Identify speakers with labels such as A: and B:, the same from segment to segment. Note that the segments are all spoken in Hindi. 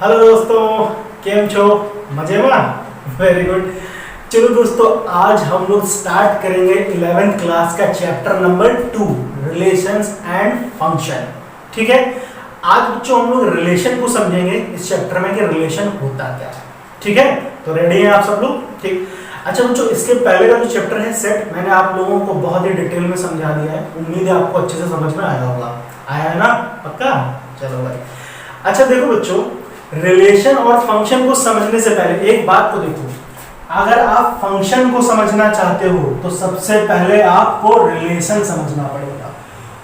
A: हेलो दोस्तों, केम छो? मजे में? Very good. चलो दोस्तों, आज हम लोग स्टार्ट करेंगे 11th क्लास का chapter number 2, relations and function. ठीक है, आज बच्चों हम लोग रिलेशन को समझेंगे इस चैप्टर में कि रिलेशन होता क्या है। ठीक है, तो रेडी हैं आप सब लोग? ठीक। अच्छा बच्चों, इसके पहले का जो चैप्टर है सेट, मैंने आप लोगों को बहुत ही डिटेल में समझा दिया है। उम्मीद है आपको अच्छे से समझ में आया होगा। आया है ना? पक्का? चलो भाई। अच्छा देखो बच्चों, रिलेशन और फंक्शन को समझने से पहले एक बात को देखो। अगर आप फंक्शन को समझना चाहते हो तो सबसे पहले आपको रिलेशन समझना पड़ेगा,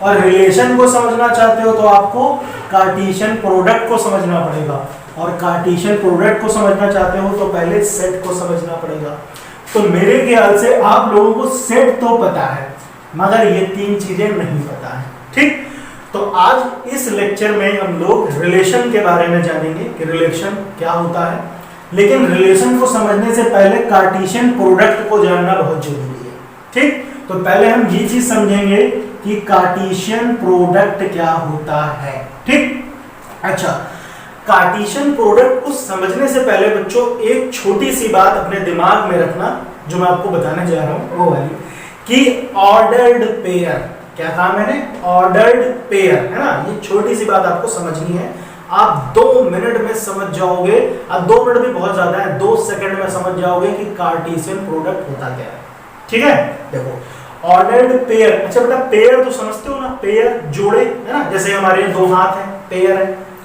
A: और रिलेशन को समझना चाहते हो तो आपको कार्टेशियन प्रोडक्ट को समझना पड़ेगा, और कार्टेशियन प्रोडक्ट को समझना चाहते हो तो पहले सेट को समझना पड़ेगा। तो मेरे ख्याल से आप लोगों को सेट तो पता है, मगर ये तीन चीजें नहीं पता है। ठीक, तो आज इस लेक्चर में हम लोग रिलेशन के बारे में जानेंगे कि रिलेशन क्या होता है, लेकिन रिलेशन को समझने से पहले कार्टेशियन प्रोडक्ट को जानना बहुत जरूरी है। ठीक, तो पहले हम ये चीज समझेंगे कि कार्टेशियन प्रोडक्ट क्या होता है। ठीक, अच्छा, कार्टेशियन प्रोडक्ट को समझने से पहले बच्चों एक छोटी सी बात अपने दिमाग में रखना, जो मैं आपको बताने जा रहा हूं वो वाली, कि ऑर्डर्ड पेयर। क्या कहा मैंने? ऑर्डर्ड पेयर, है ना? ये छोटी सी बात आपको समझनी है। आप 2 मिनट में समझ जाओगे, अब 2 मिनट भी बहुत ज्यादा है, 2 सेकंड में समझ जाओगे कि कार्टेशियन प्रोडक्ट होता क्या है। ठीक है, देखो ऑर्डर्ड पेयर। अच्छा बेटा, पेयर तो समझते हो ना? पेयर जोड़े, है ना? जैसे हमारे 2 हाथ है, पेयर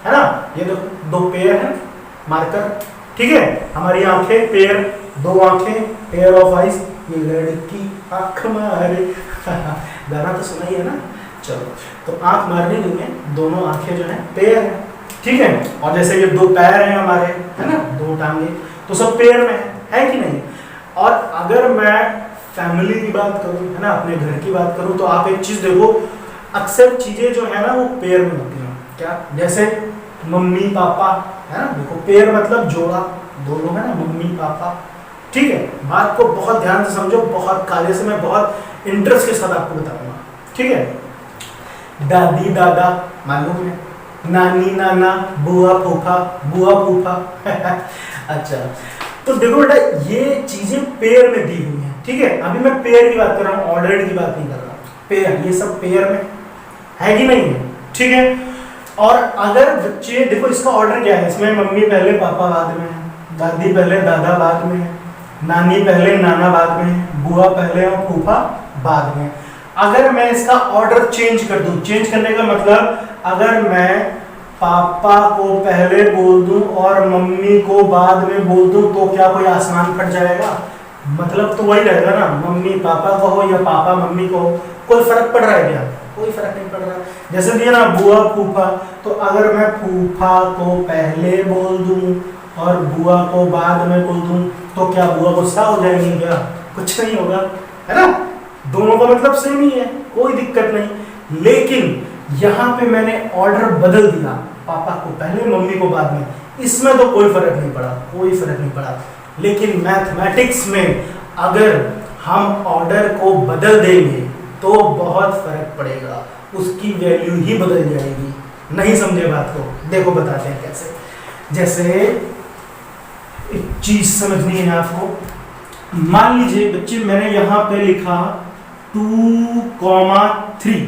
A: है ना? ये देखो 2 पेयर है, मार्कर। ठीक है, हमारी आंखें पेयर, 2 आंखें, पेयर ऑफ आईज। ये लड़की आंख मारे गाना तो सुना ही है ना? चलो, तो आंख मारने नहीं है, दोनों आंखें जो है पेयर है। ठीक है, और जैसे ये 2 पैर हैं हमारे, है ना? 2 टांगे, तो सब पेयर में है कि नहीं? और अगर मैं फैमिली की बात करूं, है ना, अपने घर की बात करूं, तो आप एक चीज देखो, अक्सर चीजें जो है ना वो पेयर में होती हैं। क्या? जैसे मम्मी पापा, है ना? देखो पेयर मतलब जोड़ा, दोनों, है ना? Mummy papa. ठीक है, बात को बहुत ध्यान से समझो, बहुत काले से मैं बहुत इंटरेस्ट के साथ आपको बताऊंगा। ठीक है, दादी दादा मालूम है, नानी नाना, बुआ फूफा, बुआ फूफा अच्छा, तो देखो बेटा, ये चीजें पेयर में दी हुई हैं। ठीक है, अभी मैं पेयर की बात कर रहा हूँ, ऑर्डर्ड की बात नहीं कर रहा। पेयर, ये सब पेयर में है कि नहीं है? ठीक है, और अगर बच्चे देखो, इसका ऑर्डर क्या है? इसमें मम्मी पहले, पापा बाद में है, दादी पहले, दादा बाद में है, नानी पहले, नाना बाद में है, बुआ पहले और फूफा बाद में। अगर मैं इसका ऑर्डर चेंज कर दूं, चेंज करने का मतलब, अगर मैं पापा को पहले बोल दूं और मम्मी को बाद में बोल दूं, तो क्या कोई आसमान फट जाएगा? मतलब तो वही रहेगा ना, मम्मी पापा को हो या पापा मम्मी को हो, कोई फर्क पड़ रहा है क्या? कोई फर्क नहीं पड़ रहा। जैसे दिया ना बुआ फूफा, तो अगर मैं फूफा को पहले बोल दूं और बुआ को बाद में बोल दूं, तो क्या बुआ गुस्सा हो जाएगी? क्या कुछ नहीं होगा, है ना? दोनों का मतलब सेम ही है, कोई दिक्कत नहीं। लेकिन यहाँ पे मैंने ऑर्डर बदल दिया, पापा को पहले, मम्मी को बाद में, इसमें तो कोई फर्क नहीं पड़ा, कोई फर्क नहीं पड़ा। लेकिन मैथमेटिक्स में अगर हम ऑर्डर को बदल देंगे तो बहुत फर्क पड़ेगा, उसकी वैल्यू ही बदल जाएगी। नहीं समझे बात को? देखो बताते हैं कैसे। जैसे एक चीज समझनी है आपको, मान लीजिए बच्चे, मैंने यहां पे लिखा 2,3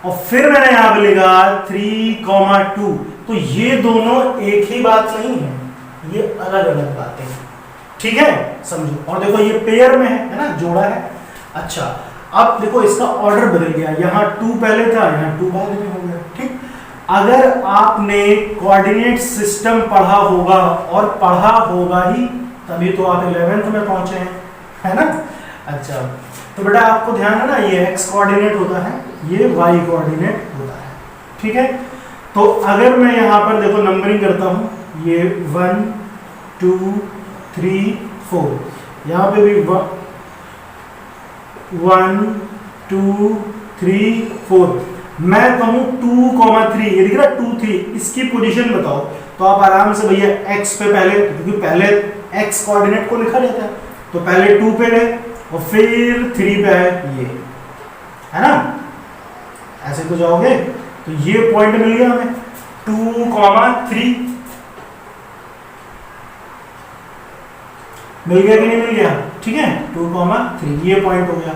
A: और फिर मैंने यहां पे लिखा 3,2, तो ये दोनों एक ही बात नहीं है, ये अलग अलग बातें हैं। ठीक है, समझो। और देखो ये पेयर में है ना? जोड़ा है। अच्छा, अब देखो इसका ऑर्डर बदल गया, यहाँ 2 पहले था, यहाँ 2 बाद में हो गया। ठीक, अगर आपने कोऑर्डिनेट सिस्टम पढ़ा होगा, और पढ़ा होगा ही, तभी तो आप 11th में पहुंचे हैं, है ना? अच्छा, तो बेटा आपको ध्यान है ना, ये x कोऑर्डिनेट होता है, ये y कोऑर्डिनेट होता है। ठीक है, तो अगर मैं यहाँ पर देखो नंबरिंग करता हूँ, ये 1 2 3 4, यहाँ पे भी 1 2 3 4, मैं कहूँ 2,3, ये दिख रहा है 2 3, इसकी पोजीशन बताओ, तो आप आराम से भैया x पे पहले, क्योंकि पहले x कोऑर्डिनेट को लिखा जाता है, तो पहले 2 पे गए और फिर 3 पे है, ये है ना? ऐसे तो जाओगे, तो ये पॉइंट मिल गया हमें 2,3। मिल गया कि नहीं मिल गया? ठीक है, 2, 3 ये पॉइंट हो गया।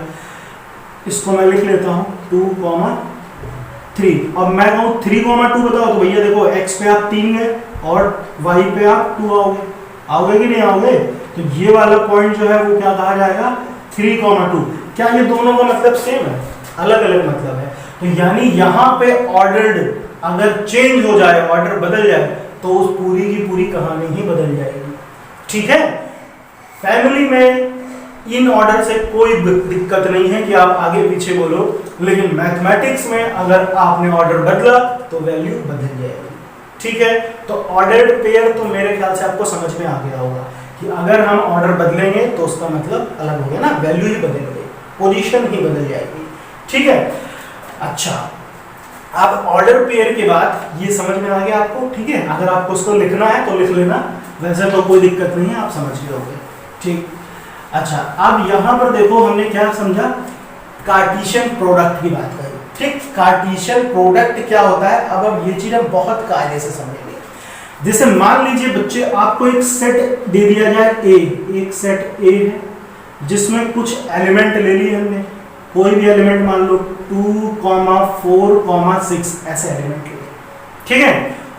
A: इसको मैं लिख लेता हूँ 2, 3। अब मैं कहूँ 3, 2 बताओ तो भैया देखो x पे आप 3 गए और y पे आप 2 आओगे। आओगे कि नहीं आओगे? तो ये वाला पॉइंट जो है वो क्या कहा जाएगा? 3, 2। क्या ये दोनों का मतलब सेम है? अलग अलग मतलब है। तो यानी यहाँ पे ऑर्डर्ड अगर चेंज हो जाए, ऑर्डर बदल जाए, तो उस पूरी की पूरी कहानी ही बदल जाएगी। ठीक है, फैमिली में इन ऑर्डर से कोई दिक्कत नहीं है कि आप आगे पीछे बोलो, लेकिन मैथमेटिक्स में अगर आपने ऑर्डर बदला तो वैल्यू बदल जाएगी। ठीक है, तो ऑर्डर्ड पेयर तो मेरे ख्याल से आपको समझ में आ गया होगा कि अगर हम ऑर्डर बदलेंगे तो उसका मतलब अलग हो गया ना, वैल्यू ही बदल गई, पोजीशन ही बदल जाएगी। ठीक है, अच्छा अब ऑर्डर पेयर के बाद ये समझ में आ गया आपको। ठीक है, अगर आपको उसको लिखना है तो लिख लेना, वैसे तो कोई दिक्कत नहीं है, आप समझ गए होंगे। ठीक, अच्छा अब यहाँ पर देखो हमने क्या समझा, कार्टेशियन प्रोडक्ट की बात करी। ठीक, कार्टेशियन प्रोडक्ट क्या होता है, अब ये चीज हम बहुत कायदे से समझेंगे। जैसे मान लीजिए बच्चे आपको एक सेट दे दिया जाए ए, एक सेट ए है जिसमें कुछ एलिमेंट ले लिए हमने, कोई भी एलिमेंट मान लो 2, 4, 6 ऐसे एलिमेंट ले। ठीक है,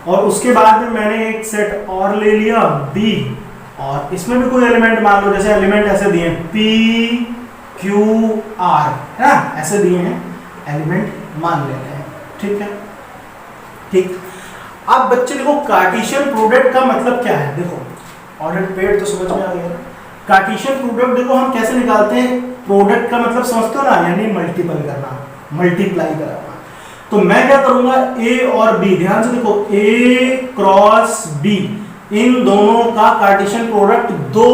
A: और उसके बाद में मैंने एक सेट और ले लिया बी, और इसमें भी कोई एलिमेंट मान लो, जैसे एलिमेंट ऐसे दिए हैं P, Q, R है ना, ऐसे दिए हैं एलिमेंट मान लेते हैं। ठीक है, ठीक। अब बच्चे देखो कार्टेशियन प्रोडक्ट का मतलब क्या है, देखो ऑर्डर पेयर तो समझ में आ गया। कार्टेशियन प्रोडक्ट देखो हम कैसे निकालते हैं, प्रोडक्ट का मतलब समझते हो ना, यानी मल्टीपल करना, मल्टीप्लाई कराना। तो मैं क्या करूंगा, ए और बी, ध्यान से देखो ए क्रॉस बी, इन दोनों का कार्टेशियन प्रोडक्ट दो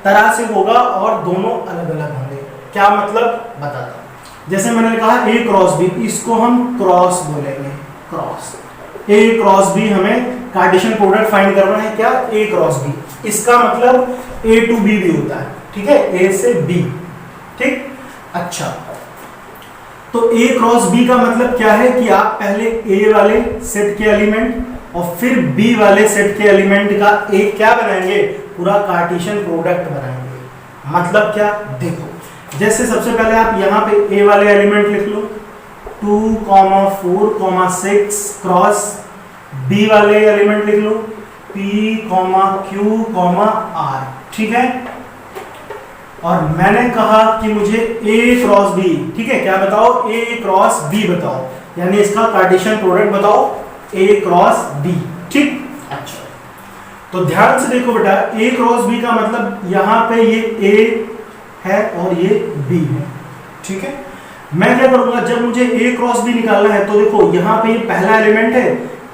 A: तरह से होगा और दोनों अलग अलग होंगे। क्या मतलब बताता हूं, जैसे मैंने कहा ए क्रॉस बी, इसको हम क्रॉस बोलेंगे, क्रॉस ए क्रॉस बी, हमें कार्टेशियन प्रोडक्ट फाइंड करना है क्या, ए क्रॉस बी। इसका मतलब ए टू बी भी होता है। ठीक है, ए से बी। ठीक, अच्छा तो ए क्रॉस बी का मतलब क्या है कि आप पहले ए वाले सेट के एलिमेंट और फिर बी वाले सेट के एलिमेंट का एक क्या बनाएंगे, पूरा कार्टेशियन प्रोडक्ट बनाएंगे। मतलब क्या, देखो जैसे सबसे पहले आप यहाँ पे ए वाले एलिमेंट लिख लो 2, 4, 6 क्रॉस बी वाले एलिमेंट लिख लो P, Q, R। ठीक है, और मैंने कहा कि मुझे A क्रॉस B, ठीक है, क्या बताओ, A क्रॉस B बताओ, यानी इसका कार्टेशियन प्रोडक्ट बताओ A क्रॉस B। ठीक, अच्छा तो ध्यान से देखो बेटा, A क्रॉस B का मतलब यहाँ पे ये A है और ये B है। ठीक है, मैं क्या करूंगा, जब मुझे A क्रॉस B निकालना है तो देखो यहाँ पे ये पहला एलिमेंट है,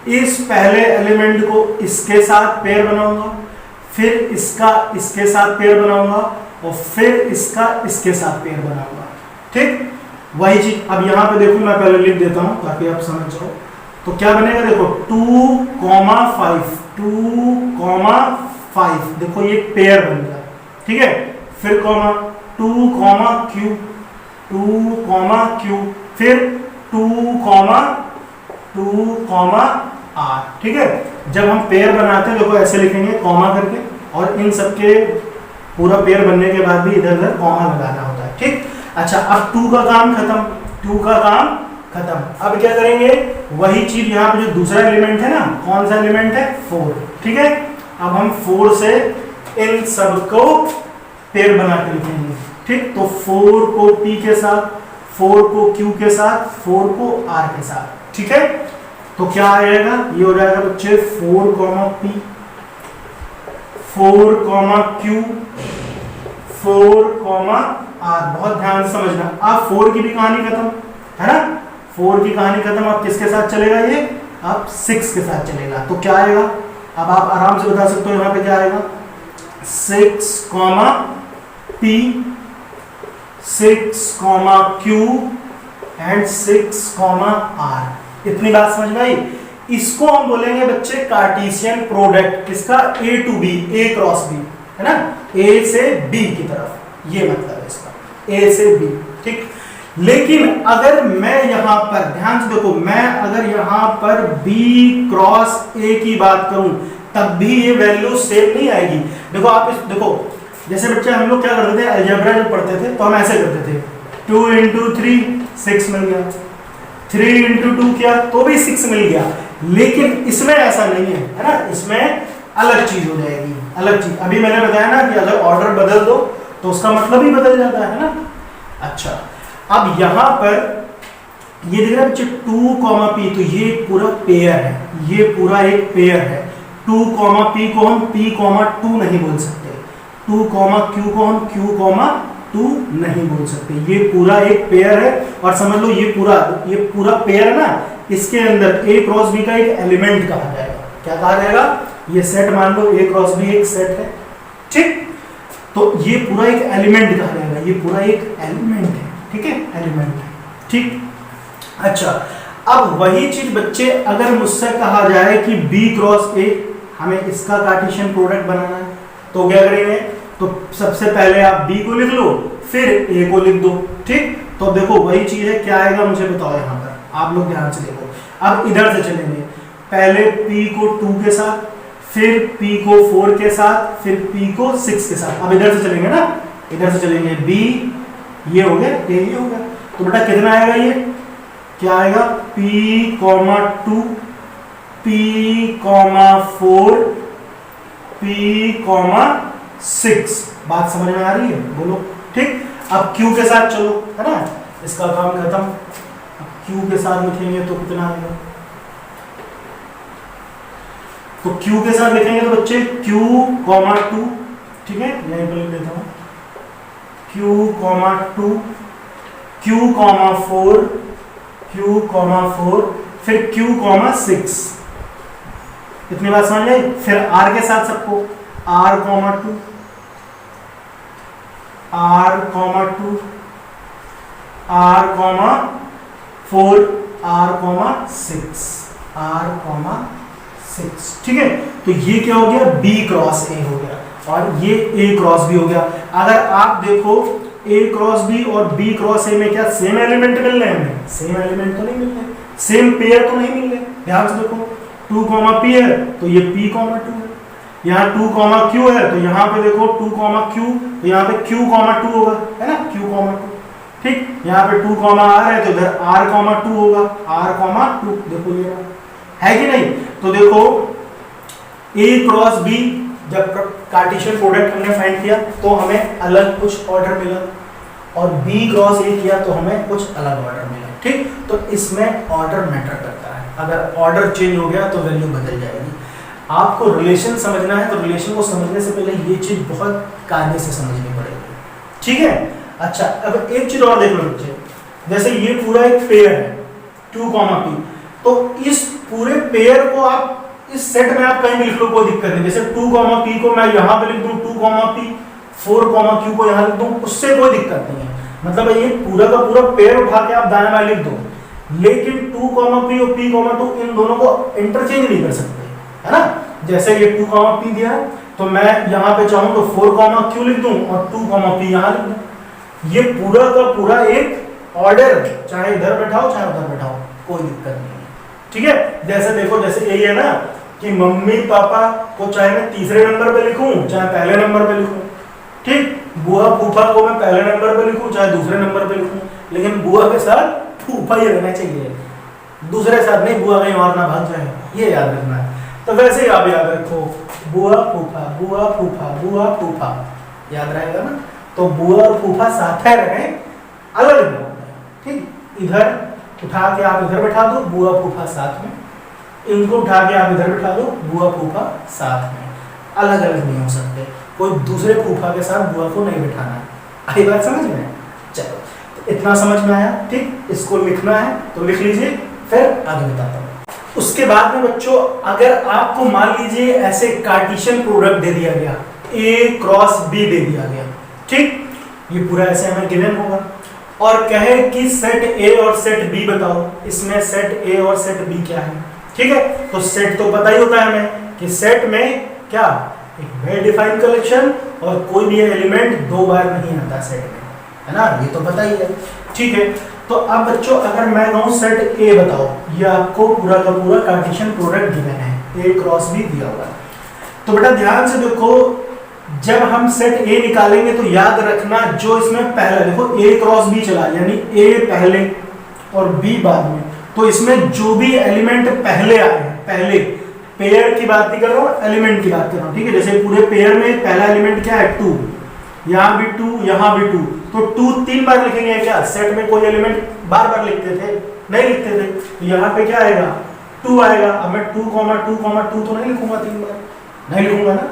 A: इस पहले एलिमेंट को इसके साथ पेयर बनाऊंगा, फिर इसका इसके साथ पेयर बनाऊंगा और फिर इसका इसके साथ पेयर बनाऊंगा। ठीक, वही चीज अब यहाँ पे देखो, मैं पहले लिख देता हूं ताकि आप समझ जाओ। तो क्या बनेगा, देखो 2, 5, 2, 5, देखो ये पेयर बन गया। ठीक है, फिर कॉमा 2, Q, 2, Q, फिर 2, R। ठीक है, जब हम पेयर बनाते हैं देखो ऐसे लिखेंगे कॉमा करके, और इन सबके पूरा पेयर बनने के बाद भी इधर उधर कॉमा लगाना होता है। ठीक, अच्छा अब 2 का काम खत्म, 2 का काम खत्म। अब क्या करेंगे, वही चीज यहाँ पे जो दूसरा एलिमेंट है ना, कौन सा एलिमेंट है, 4। ठीक है, अब हम 4 से इन सबको पेयर बना के लिखेंगे। ठीक, तो 4 को P के साथ, 4 को Q के साथ, 4 को R के साथ। ठीक है, तो क्या आएगा, ये हो जाएगा बच्चे 4, P, 4, Q, 4, R। बहुत ध्यान से समझना। अब 4 की भी कहानी खत्म है ना, 4 की कहानी खत्म। अब किसके साथ चलेगा ये, अब 6 के साथ चलेगा। तो क्या आएगा, अब आप आराम से बता सकते हो यहाँ पे क्या आएगा, 6, P, 6, Q एंड 6, R। इतनी बात समझ में आई। इसको हम बोलेंगे बच्चे कार्टेशियन प्रोडक्ट, किसका, A to B, A cross B, है ना, A से B की तरफ, ये मतलब है इसका, A से B। ठीक, लेकिन अगर मैं यहां पर ध्यान से देखो, मैं अगर यहां पर B क्रॉस A की बात करूं तब भी ये वैल्यू सेम नहीं आएगी। देखो आप देखो जैसे बच्चे हम लोग क्या करते थे, अलजेब्रा जब पढ़ते थे तो हम ऐसे करते थे, 2 × 3 6 मिल गया, 3 × 2 किया तो भी 6 मिल गया। लेकिन इसमें ऐसा नहीं है ना, इसमें अलग चीज हो जाएगी, अलग चीज। अभी मैंने बताया ना कि अगर ऑर्डर बदल दो तो उसका मतलब ही बदल जाता है ना। अच्छा, अब यहां पर ये देख रहे हैं बच्चे 2, P, तो ये पूरा पेयर है, ये पूरा एक पेयर है। 2, P को हम P, 2 नहीं बोल सकते, 2, Q को हम Q, 2 नहीं बोल सकते। ये पूरा एक पेयर है और समझ लो ये पूरा पेयर है ना, इसके अंदर A क्रॉस B का एक एलिमेंट कहा जाएगा। क्या कहा जाएगा? ये सेट मान लो A क्रॉस B एक सेट है, ठीक, तो ये पूरा एक एलिमेंट कहा जाएगा, ये पूरा एक एलिमेंट है, ठीक है, एलिमेंट है, ठीक। अच्छा, अब वही चीज बच्चे अगर मुझसे कहा जाए कि B क्रॉस A, हमें इसका कार्टेशियन प्रोडक्ट बनाना है, तो क्या करेंगे? तो सबसे पहले आप B को लिख लो, फिर A को लिख दो, ठीक। तो देखो वही चीज है, क्या आएगा मुझे बताओ, यहाँ पर आप लोग ध्यान से देखो। अब इधर से चलेंगे, पहले P को 2 के साथ, फिर P को 4 के साथ, फिर P को 6 के साथ। अब इधर से चलेंगे ना, इधर से चलेंगे, B ये हो गया, A ये हो गया, तो बेटा कितना आएगा? ये क्या आएगा? P, 2, P, 4, P, 6। बात समझ में आ रही है? बोलो, ठीक। अब Q के साथ चलो, है ना, इसका काम खत्म। Q के साथ लिखेंगे तो कितना आएगा? तो Q के साथ लिखेंगे तो बच्चे Q, 2, ठीक है, यहीं पर लिख देता हूं, Q, 2, Q, 4, Q, 4, फिर Q, 6। इतनी बात समझ गए? फिर R के साथ सबको R, 2, R, 2, R, 4, R, 6, R, 6, ठीक है। तो ये क्या हो गया? B क्रॉस A हो गया, और ये A क्रॉस B हो गया। अगर आप देखो A क्रॉस B और B क्रॉस A में क्या सेम एलिमेंट मिल रहे हैं? सेम एलिमेंट तो नहीं मिल रहे, सेम पेयर तो नहीं मिल रहे। ध्यान से देखो, 2, P है तो ये P, 2 है, यहाँ 2, Q है तो यहाँ पे देखो 2, Q, तो यहाँ पे Q, 2 होगा, है ना, Q, 2, ठीक। यहाँ पे 2, R है तो इधर R, 2 होगा, R, 2, देखो ये है कि नहीं? तो देखो A क्रॉस B जब कार्टेशियन प्रोडक्ट हमने फाइंड किया तो हमें अलग कुछ ऑर्डर मिला, और B क्रॉस A किया तो हमें कुछ अलग ऑर्डर मिला, ठीक। तो इसमें ऑर्डर मैटर करता है, अगर ऑर्डर चेंज हो गया तो वैल्यू बदल जाएगी। आपको रिलेशन समझना है तो रिलेशन को समझने से पहले ये चीज बहुत कायदे से समझनी पड़ेगी, ठीक है। अच्छा, अब एक चीज और देख लो बच्चे, जैसे ये पूरा एक पेयर है 2, P, तो इस पूरे पेयर को आप इस सेट में आप कहीं भी लिख लो, कोई दिक्कत नहीं। जैसे 2, P को मैं यहाँ पे लिख दूं 2, P, 4, Q को यहाँ लिख दूं, उससे कोई दिक्कत नहीं है। मतलब ये पूरा का पूरा पेयर उठा के आप दाएं बाएं लिख दो, लेकिन 2, P और P, 2 इन दोनों को इंटरचेंज नहीं कर सकते, है ना। जैसे ये 2, P दिया है तो मैं यहाँ पे चाहूँ तो 4, Q लिख दूं और 2, P यहाँ लिख दूं। ये पूरा का पूरा एक ऑर्डर, चाहे इधर बैठाओ चाहे उधर बैठाओ, कोई दिक्कत नहीं है, ठीक है। जैसे देखो, जैसे यही है ना कि मम्मी पापा को चाहे मैं तीसरे नंबर पे लिखूं चाहे पहले नंबर पे लिखूं, ठीक। बुआ फूफा को मैं पहले नंबर पे लिखूं चाहे दूसरे नंबर पे लिखूं, लेकिन बुआ के साथ फूफा ही रहना चाहिए, दूसरे साथ नहीं, बुआ कहीं और ना भाग जाए, ये याद रखना है। तो वैसे ही आप याद रखो, बुआ फूफा, बुआ फूफा, बुआ फूफा, याद रहेगा ना। तो बुआ और फूफा साथ रहे, अलग नहीं होता, ठीक। इधर उठा के आप इधर बैठा दो, बुआ फूफा साथ में, इनको उठा के आप इधर बैठा दो, बुआ फूफा साथ में, अलग अलग नहीं हो सकते। कोई दूसरे फूफा के साथ बुआ को नहीं बैठाना। आई बात समझ में? चलो, तो इतना समझ में आया, ठीक। इसको लिखना है तो लिख लीजिए, फिर आगे बताता हूँ। उसके बाद में बच्चों, अगर आपको मान लीजिए ऐसे कार्टेशियन प्रोडक्ट दे दिया गया, A क्रॉस B दे दिया गया, ठीक, ये पूरा ऐसे हमें गिवन होगा, और कहे कि सेट A और सेट B बताओ, इसमें सेट A और सेट B क्या है, ठीक है। तो सेट तो पता ही होता है हमें कि सेट में क्या, एक वेल डिफाइंड कलेक्शन, और कोई भी एलिमेंट 2 बार नहीं आता सेट में, है ना, ये तो पता ही है, ठीक है। तो अब बच्चों अगर मैं कहूँ सेट A बताओ, ये आपको पूरा का पूरा कार्टेशियन प्रोडक्ट गिवन है, A क्रॉस B दिया हुआ है। तो बेटा ध्यान से देखो, जब हम सेट ए निकालेंगे तो याद रखना जो इसमें पहला देखो ए क्रॉस बी चला, यानी ए पहले और बी बाद में, तो इसमें जो भी एलिमेंट पहले आए हैं, पहले पेयर की बात नहीं कर रहा हूँ, एलिमेंट की बात कर रहा हूँ, ठीक है। जैसे पूरे पेयर में पहला एलिमेंट क्या है 2, यहाँ भी 2, यहाँ भी 2, तो 2 3 बार लिखेंगे क्या? सेट में कोई एलिमेंट बार बार लिखते थे? नहीं लिखते थे, तो यहाँ पे क्या आएगा 2 आएगा। अब मैं 2, 2 तो नहीं लिखूंगा 3 बार, नहीं लिखूंगा ना,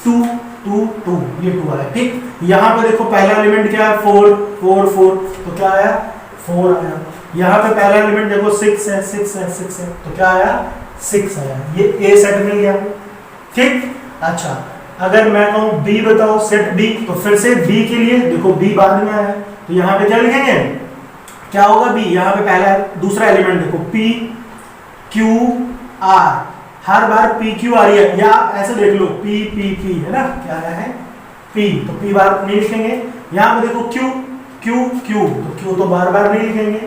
A: 2 2 2 ये 2 आया, ठीक। यहाँ पे देखो पहला एलिमेंट क्या है 4 4 4, तो क्या आया 4 आया। यहाँ पे पहला एलिमेंट देखो 6 है 6 है 6 है, तो क्या आया 6 आया, ये ए सेट मिल गया, ठीक। अच्छा, अगर मैं कहूँ बी बताओ सेट बी, तो फिर से बी के लिए देखो बी बाद में आया, तो यहाँ पे क्या लिखेंगे, क्या होगा बी, यहाँ पे पहला दूसरा एलिमेंट देखो पी क्यू आर, हर बार पी क्यू आ रही है, या आप ऐसे देख लो पी पी पी है ना, क्या है पी, तो पी बार नहीं लिखेंगे। यहाँ पे देखो क्यू क्यू क्यू, तो क्यू तो बार बार नहीं लिखेंगे,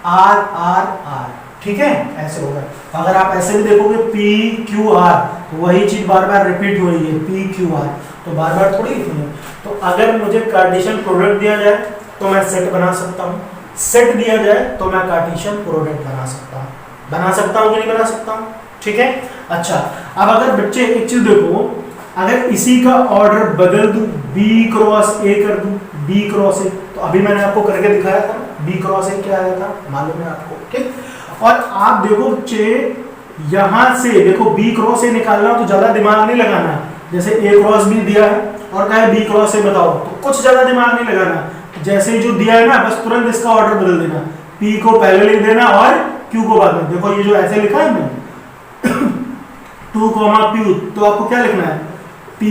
A: आर आर आर, ठीक है, ऐसे होगा। अगर आप ऐसे भी देखोगे पी क्यू आर, तो वही चीज बार बार रिपीट हो रही है पी क्यू आर, तो बार बार थोड़ी लिखेंगे। तो अगर मुझे कार्टेशियन प्रोडक्ट दिया जाए तो मैं सेट बना सकता हूँ, सेट दिया जाए तो मैं कार्टेशियन प्रोडक्ट बना सकता हूँ कि नहीं बना सकता हूँ, ठीक है। अच्छा, अब अगर बच्चे एक चीज देखो, अगर इसी का ऑर्डर बदल दूं, बी क्रॉस ए कर दूं, बी क्रॉस ए, तो अभी मैंने आपको करके दिखाया था बी क्रॉस ए क्या आया था, मालूम है आपको, ठीक। और आप देखो बच्चे यहां से देखो बी क्रॉस ए निकालना तो ज्यादा दिमाग नहीं लगाना, जैसे ए क्रॉस बी दिया है और कहा है बी क्रॉस ए बताओ, तो कुछ ज्यादा दिमाग नहीं लगाना, जैसे जो दिया है ना बस तुरंत इसका ऑर्डर बदल देना, पी को पहले लिख देना और क्यू को बाद में। देखो ये जो ऐसे लिखा है ना 2, Q, तो आपको क्या लिखना है P,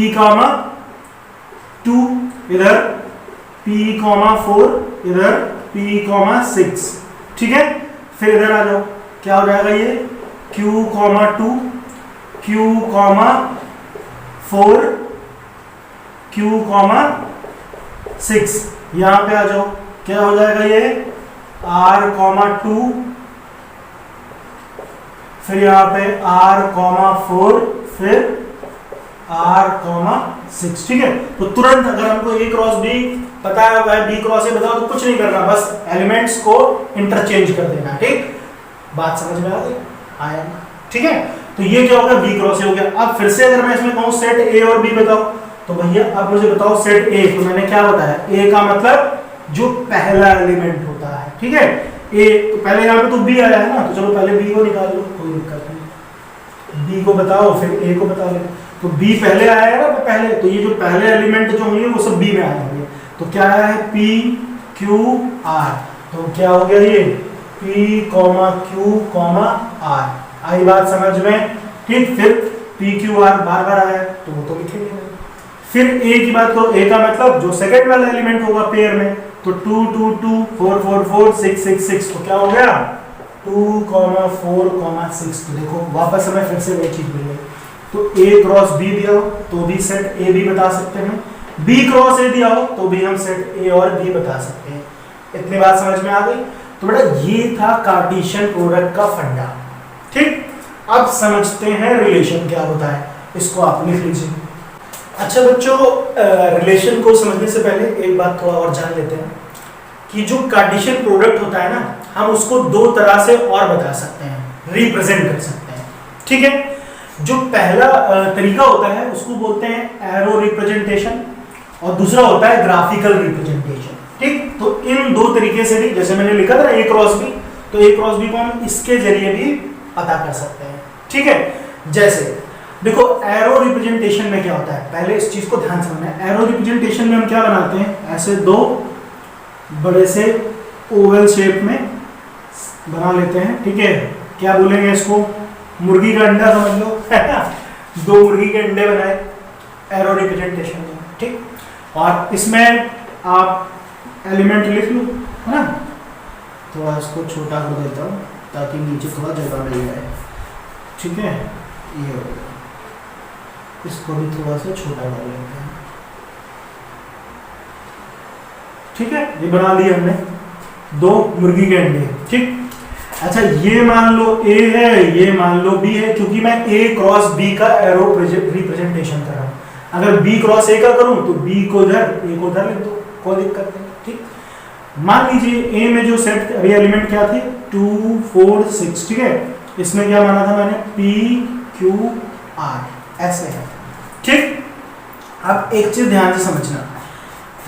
A: 2 इधर, P, 4 इधर, P, 6, ठीक है। फिर इधर आ जाओ, क्या हो जाएगा ये Q, 2, Q, 4, Q, 6, यहां पे आ जाओ, क्या हो जाएगा ये R, 2, फिर यहाँ पे R, 4, फिर R, 6, ठीक है। तो तुरंत अगर हमको A क्रॉस B पता है, B क्रॉस A बताओ, तो कुछ नहीं करना, बस एलिमेंट्स को इंटरचेंज कर देना, ठीक। बात समझ में आ गई, आया, ठीक है। तो ये क्या हो गया B क्रॉस A हो गया। अब फिर से अगर मैं इसमें कहूँ सेट A और B बताओ, तो भैया अब मुझे बताओ सेट A, तो मैंने क्या बताया A का मतलब जो पहला एलिमेंट होता है, ठीक है। ए तो पहले यहाँ पे तो बी आया है ना, तो चलो पहले बी को निकाल लो, कोई दिक्कत नहीं, बी को बताओ फिर ए को बता लो। तो बी पहले आया है ना, पहले, तो ये जो पहले एलिमेंट जो होंगे वो सब बी में आए होंगे, तो क्या आया है पी क्यू आर, तो क्या हो गया ये पी क्यू आर, आई बात समझ में, ठीक। फिर पी क्यू आर बार बार आया तो वो तो लिखेंगे। फिर ए की बात करो, ए का मतलब जो सेकंड वाला एलिमेंट होगा पेयर में, तो 2 2 2 4 4 4 6 6 6, तो क्या हो गया 2, 4, 6, तो देखो वापस हमें फिर से वही चीज मिल गई। तो A क्रॉस B दिया हो तो भी सेट A भी बता सकते हैं, B क्रॉस A दिया हो तो भी हम सेट A और B बता सकते हैं। इतनी बात समझ में आ गई। तो बेटा ये था कार्टेशियन प्रोडक्ट का फंडा, ठीक। अब समझते हैं रिलेशन क्या होता है, इसको आप लिख लीजिए। अच्छा बच्चों, रिलेशन को समझने से पहले एक बात थोड़ा और जान लेते हैं कि जो कार्टेशियन प्रोडक्ट होता है ना, हम उसको दो तरह से और बता सकते हैं, रिप्रेजेंट कर सकते हैं, ठीक है। जो पहला तरीका होता है उसको बोलते हैं एरो रिप्रेजेंटेशन, और दूसरा होता है ग्राफिकल रिप्रेजेंटेशन, ठीक। तो इन दो तरीके से भी, जैसे मैंने लिखा था ए क्रॉस बी, तो ए क्रॉस बी को हम इसके जरिए भी पता कर सकते हैं, ठीक है। जैसे देखो एरो रिप्रेजेंटेशन में क्या होता है, पहले इस चीज को ध्यान से समझना है। एरो रिप्रेजेंटेशन में हम क्या बनाते हैं, ऐसे दो बड़े से ओवल शेप में बना लेते हैं, ठीक है। क्या बोलेंगे इसको, मुर्गी का अंडा समझ लो दो मुर्गी के अंडे बनाए एरो रिप्रेजेंटेशन में, ठीक। और इसमें आप एलिमेंट लिख लो, है ना। थोड़ा इसको छोटा कर देता हूँ ताकि नीचे थोड़ा जगह मिल जाए, ठीक है। ये हो गया, इसको भी थोड़ा सा छोटा कर लेते हैं, ठीक है। ये बना लिया हमने दो मुर्गी के अंडे, ठीक। अच्छा ये मान लो A है, ये मान लो B है, क्योंकि मैं A क्रॉस B का एरो रिप्रेजेंटेशन कर रहा हूं। अगर बी क्रॉस ए का करूं तो बी को इधर ए को उधर लिख दो, कोई दिक्कत नहीं। ठीक, मान लीजिए ए में जो सेट अभी एलिमेंट क्या थे 2 4 6, ठीक है, इसमें क्या माना था मैंने P Q R ऐसे है। ठीक, अब एक चीज ध्यान से समझना,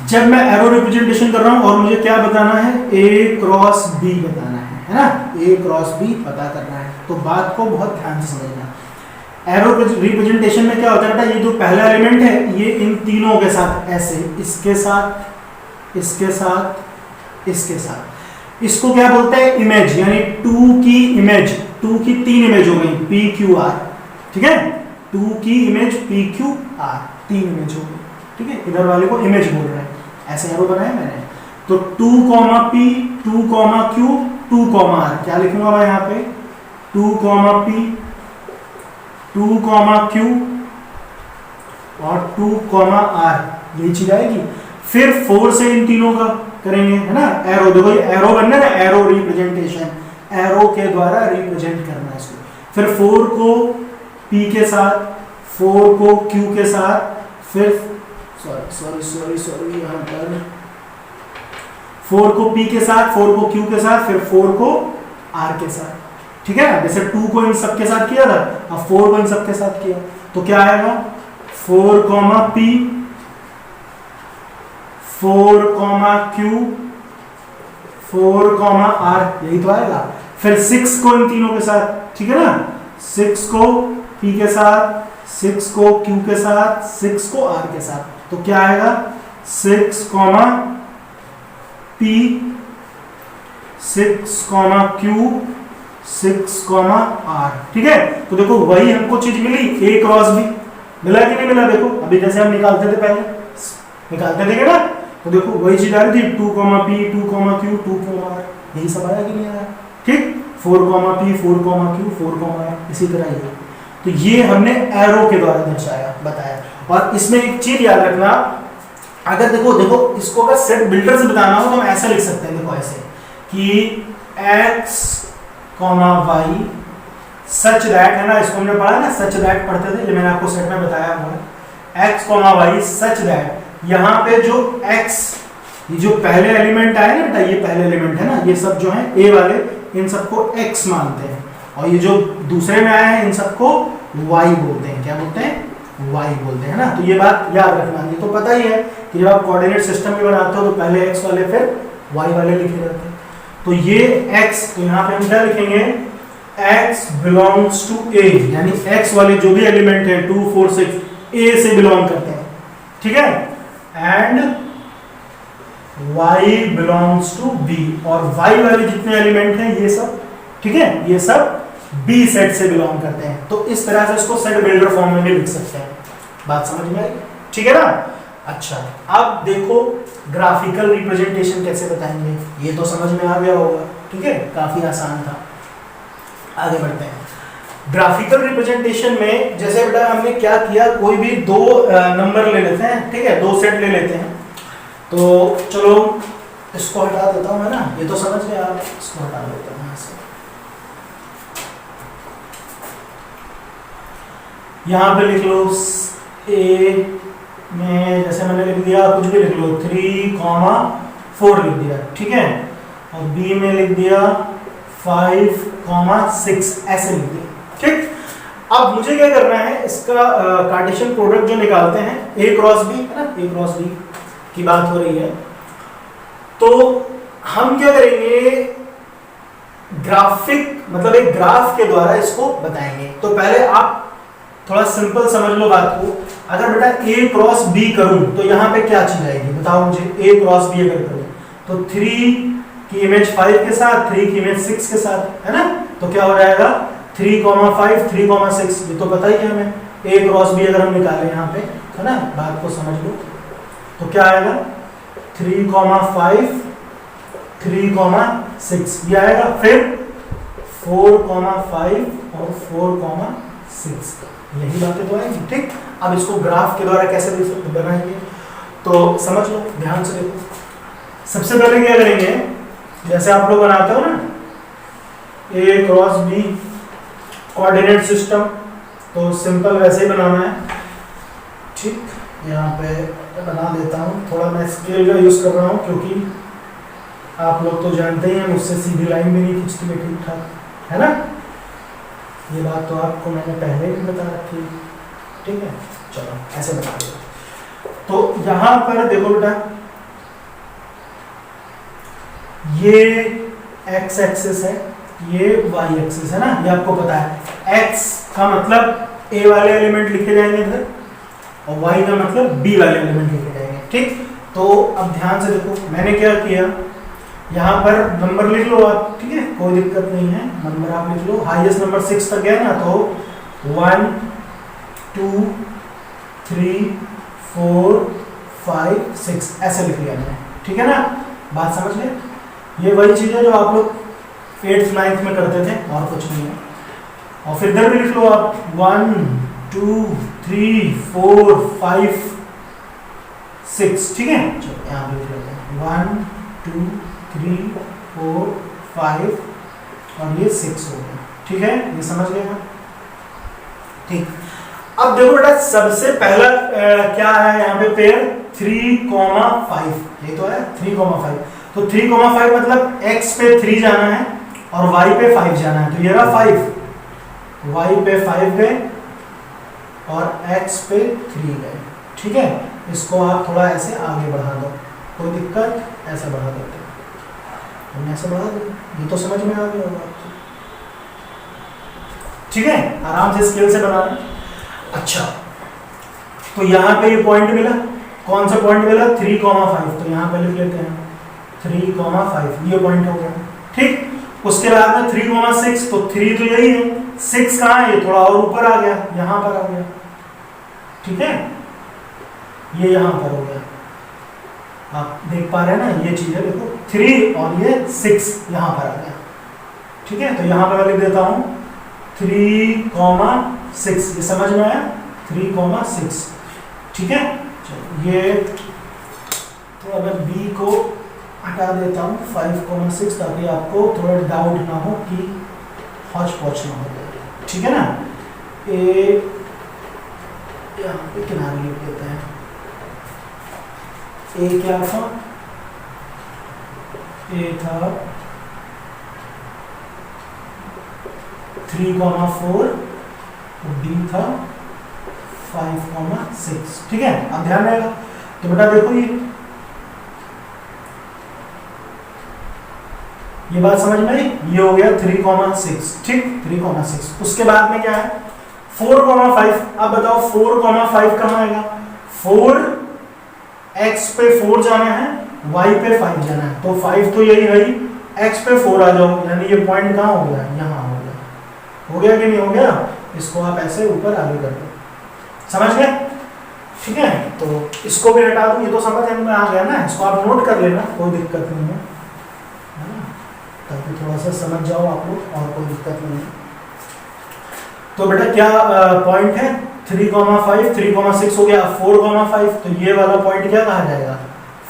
A: जब मैं एरो रिप्रेजेंटेशन कर रहा हूं और मुझे क्या बताना है A क्रॉस B बताना है ना, A क्रॉस B पता करना है, तो बात को बहुत ध्यान से समझना। एरो रिप्रेजेंटेशन में क्या होता है बेटा, ये जो पहला एलिमेंट है ये इन तीनों के साथ ऐसे, इसके साथ, इसके साथ, इसके साथ, इसको क्या बोलते हैं इमेज, यानी 2 की इमेज, 2 की 3 इमेज हो गई P Q R, ठीक है, 2 की image P Q R, 3 image हो गई, ठीक है, इधर वाले को इमेज बोल रहे हैं, ऐसे एरो बनाया मैंने। तो 2, P 2, Q 2, R, क्या लिखूंगा मैं यहाँ पे 2, P 2, Q और 2, R, यही चीज आएगी। फिर 4 से इन तीनों का करेंगे, है ना, एरो, देखो ये एरो बनना है, एरो रिप्रेजेंटेशन, एरो के द्वारा रिप्रेजेंट करना है इसको। फिर 4 को P के साथ, 4 को Q के साथ, फिर सॉरी यहाँ पर 4 को P के साथ, 4 को Q के साथ, फिर 4 को R के साथ, ठीक है, जैसे 2 को इन सब के साथ किया था, अब 4 को इन सब के साथ किया, तो क्या आएगा 4, P 4, Q 4, R, यही तो आएगा। फिर 6 को इन तीनों के साथ, ठीक है ना, 6 को P के साथ, 6 को Q के साथ, 6 को R के साथ, तो क्या आएगा 6, P 6, Q 6, R, ठीक है। तो देखो वही हमको चीज मिली, A क्रॉस B मिला कि नहीं मिला, देखो अभी जैसे हम निकालते थे पहले, निकालते थे ना, तो देखो वही चीज आ रही थी 2, P 2, Q 2, R, यही सब आया कि नहीं आया, ठीक, 4, P 4, Q 4, R, इसी तरह ही। तो ये हमने एरो के द्वारा दर्शाया, बताया। और इसमें एक चीज याद रखना, अगर देखो इसको अगर सेट बिल्डर से बताना हो तो हम ऐसा लिख सकते हैं, देखो ऐसे कि x, y सच दैट, है ना, इसको हमने पढ़ा ना, सच दैट पढ़ते थे, मैंने आपको सेट में बताया हुआ है, x, y सच दैट, यहाँ पे जो x, ये जो पहले एलिमेंट आए ना बेटा, ये पहले एलिमेंट है ना, ये सब जो है a वाले, इन सबको x मानते हैं, और ये जो दूसरे में आए हैं इन सबको y बोलते हैं, क्या बोलते हैं, y बोलते हैं ना। तो ये बात याद रखना, ये तो पता ही है कि जब आप कोऑर्डिनेट सिस्टम में बनाते हो तो पहले x वाले फिर y वाले लिखे जाते हैं। तो ये x, तो यहाँ पे हम क्या लिखेंगे, x belongs to a, यानी x वाले जो भी एलिमेंट है 2, 4, 6 a से बिलोंग करते हैं, ठीक है, and y belongs to b, और y वाले जितने एलिमेंट हैं ये सब, ठीक है, ये सब B सेट से बिलोंग करते हैं। तो इस तरह से इसको सेट बिल्डर फॉर्म में भी लिख सकते हैं, बात समझ में आई, ठीक है ना। अच्छा, अब देखो ग्राफिकल रिप्रेजेंटेशन कैसे बताएंगे, ये तो समझ में आ गया होगा, ठीक है, काफी आसान था। आगे बढ़ते हैं ग्राफिकल रिप्रेजेंटेशन में। जैसे बेटा हमने क्या किया, कोई भी 2 नंबर ले लेते हैं, ठीक है, 2 सेट ले लेते हैं, तो चलो इसको हटा देता हूं मैं ना, ये तो समझ गए आप, इसको हटा देता हूं यहाँ से। यहाँ पे लिख लो A में, जैसे मैंने लिख दिया, कुछ भी लिख लो 3, 4 लिख दिया, ठीक है, और B में लिख दिया 5, 6 ऐसे लिख दिया, ठीक। अब मुझे क्या करना है, इसका कार्टेशियन प्रोडक्ट जो निकालते हैं A क्रॉस B, है ना, A क्रॉस B की बात हो रही है, तो हम क्या करेंगे, ग्राफिक मतलब एक ग्राफ के द्वारा इसको बताएंगे। तो पहले आप थोड़ा सिंपल समझ लो बात को, अगर बेटा A क्रॉस B करूं तो यहाँ पे क्या चीज आएगी, बताओ मुझे, A क्रॉस B अगर करूं तो 3 की इमेज 5 के साथ, 3 की इमेज 6 के साथ, है ना, तो क्या हो जाएगा 3, 5, 3, 6, ये तो पता ही है हमें। A क्रॉस B अगर हम निकालें यहाँ पे, है ना, बात को समझ लो, तो क्या आएगा 3, 5, 3, 6 ये आएगा, फिर 4, 5 और 4, 6, यही बातें तो आएंगी, ठीक। अब इसको ग्राफ के द्वारा कैसे बनाएंगे, तो समझ लो, ध्यान से देखो। सबसे पहले क्या करेंगे, जैसे आप लोग बनाते हो ना A cross B coordinate system, तो सिंपल वैसे ही बनाना है, ठीक। यहाँ पे बना देता हूँ, थोड़ा मैं स्केल का यूज़ कर रहा हूँ क्योंकि आप लोग तो जानते ही हैं मुझसे सीधी लाइन भी नहीं खींचती है ठीक ठाक, है ना। ये बात तो आपको मैंने पहले भी बता रखी है, ठीक है। चलो ऐसे बता दो। तो यहाँ पर देखो बेटा, ये x एक्सिस है, ये y एक्सिस है ना, ये आपको पता है। x का मतलब a वाले एलिमेंट लिखे जाएंगे इधर, और y का मतलब b वाले एलिमेंट लिखे जाएंगे, ठीक। तो अब ध्यान से देखो, मैंने क्या किया, यहाँ पर नंबर लिख लो आप, ठीक है, कोई दिक्कत नहीं है, नंबर आप लिख लो। हाईएस्ट नंबर 6 तक गया ना, तो 1 2 3 4 5 6 ऐसे लिख लिया मैंने, ठीक है ना। बात समझ गए। ये वही चीज़ है जो आप लोग 8th 9th में करते थे, और कुछ नहीं है। और फिर इधर भी लिख लो आप 1 2 3 4 5 6, ठीक है। चलो यहाँ पे लिख लेते हैं 1 2 3 4 5 और ये 6 हो गया, ठीक है। ये समझ गए ना, ठीक। अब देखो बेटा, सबसे पहला क्या है यहाँ पे पेयर 3,5, ये तो है 3,5। तो 3,5 मतलब x पे 3 जाना है और y पे 5 जाना है, तो ये रहा 5, y पे 5 गए और x पे 3 गए, ठीक है। इसको आप थोड़ा ऐसे आगे बढ़ा दो, कोई दिक्कत, ऐसे बढ़ा देते हैं, हमने ऐसे बढ़ा दो, ये तो समझ में आ गया होगा आपको, ठीक है। आराम से स्केल से बनाना। अच्छा, तो यहाँ पे ये पॉइंट मिला, कौन सा पॉइंट मिला 3,5, तो यहाँ पे लिख लेते हैं 3,5, ये पॉइंट हो गया, ठीक। उसके बाद में 3,6, तो 3 तो यही है, 6 कहाँ है, ये थोड़ा और ऊपर आ गया, यहाँ पर आ गया, ठीक है। ये यहाँ पर हो गया, आप देख पा रहे हैं ना, ये चीज है, देखो 3 और ये 6 यहाँ पर आ गया, ठीक है। तो यहाँ पर मैं लिख देता हूँ 3,6, ये समझ में आया, 3,6, ठीक है। चलो ये तो अगर b को हटा देता हूँ 5,6, ताकि आपको थोड़ा डाउट ना हो कि हौच पौच ना हो जाए, ठीक है ना। ए यहाँ पे किनारे लिख देते हैं, ए क्या था, ए था 3,4, b था 5,6, ठीक है। अब ध्यान रहेगा। तो बेटा देखो, ये बात समझ में आई, ये हो गया 3,6, ठीक, 3,6। उसके बाद में क्या है 4,5। अब बताओ 4,5 कहाँ आएगा, 4 x पे 4 जाना है, y पे 5 जाना है, तो 5 तो यही है, x पे 4 आ जाओ, यानी ये पॉइंट कहाँ हो गया, यहाँ हो गया कि नहीं हो गया। इसको आप ऐसे ऊपर आगे कर दो, समझ गए, ठीक है। तो इसको भी हटा दूं, ये तो समझ में आ गया ना, इसको आप नोट कर लेना, कोई दिक्कत नहीं है ना, ताकि थोड़ा सा समझ जाओ आप लोग, और कोई दिक्कत नहीं है। तो बेटा क्या पॉइंट है 3,5, 3,6 हो गया, 4,5, तो ये वाला पॉइंट क्या कहा जाएगा,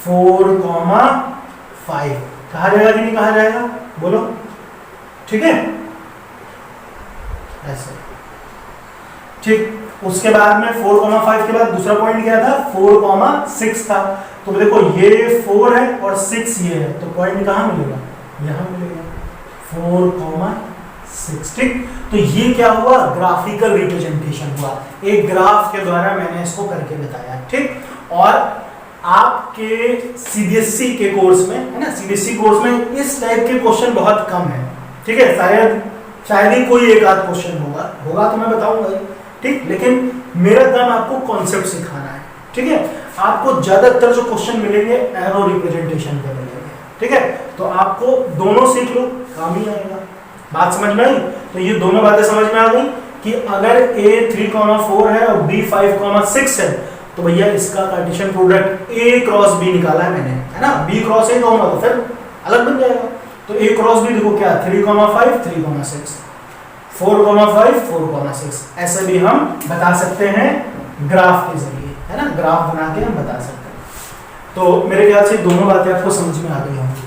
A: 4,5 कहा जाएगा कि नहीं कहा जाएगा, बोलो, ठीक है, ऐसे, ठीक। उसके बाद में 4,5 के बाद दूसरा पॉइंट क्या था, 4,6 था। तो देखो ये 4 है और 6 ये है, तो पॉइंट कहाँ मिलेगा, यहाँ मिलेगा 4,6, ठीक। तो ये क्या हुआ, ग्राफिकल रिप्रेजेंटेशन हुआ, एक ग्राफ के द्वारा मैंने इसको करके बताया, ठीक। और आपके सीबीएसई के कोर्स में, है ना, सीबीएसई कोर्स में इस टाइप के क्वेश्चन बहुत कम है, ठीक है। शायद ही कोई एक आध क्वेश्चन होगा तो मैं बताऊंगा, ठीक। लेकिन मेरा काम आपको कॉन्सेप्ट सिखाना है, ठीक है। आपको ज्यादातर जो क्वेश्चन मिलेंगे एरो रिप्रेजेंटेशन पे मिलेंगे, ठीक है। तो आपको दोनों सीख लो, काम ही आएगा। बात समझ में आई। तो ये दोनों बातें समझ में आ गई कि अगर a 3,4 है और b 5,6 है, तो भैया इसका Cartesian product a cross b निकाला है मैंने, है ना, b क्रॉस a कहूंगा तो फिर अलग बन जाएगा। तो a क्रॉस b देखो क्या, 3,5 3,6, 4,5 4,6, ऐसे भी हम बता सकते हैं ग्राफ के जरिए, है ना, ग्राफ बना के हम बता सकते हैं। तो मेरे ख्याल से दोनों बातें आपको समझ में आ गई होंगी,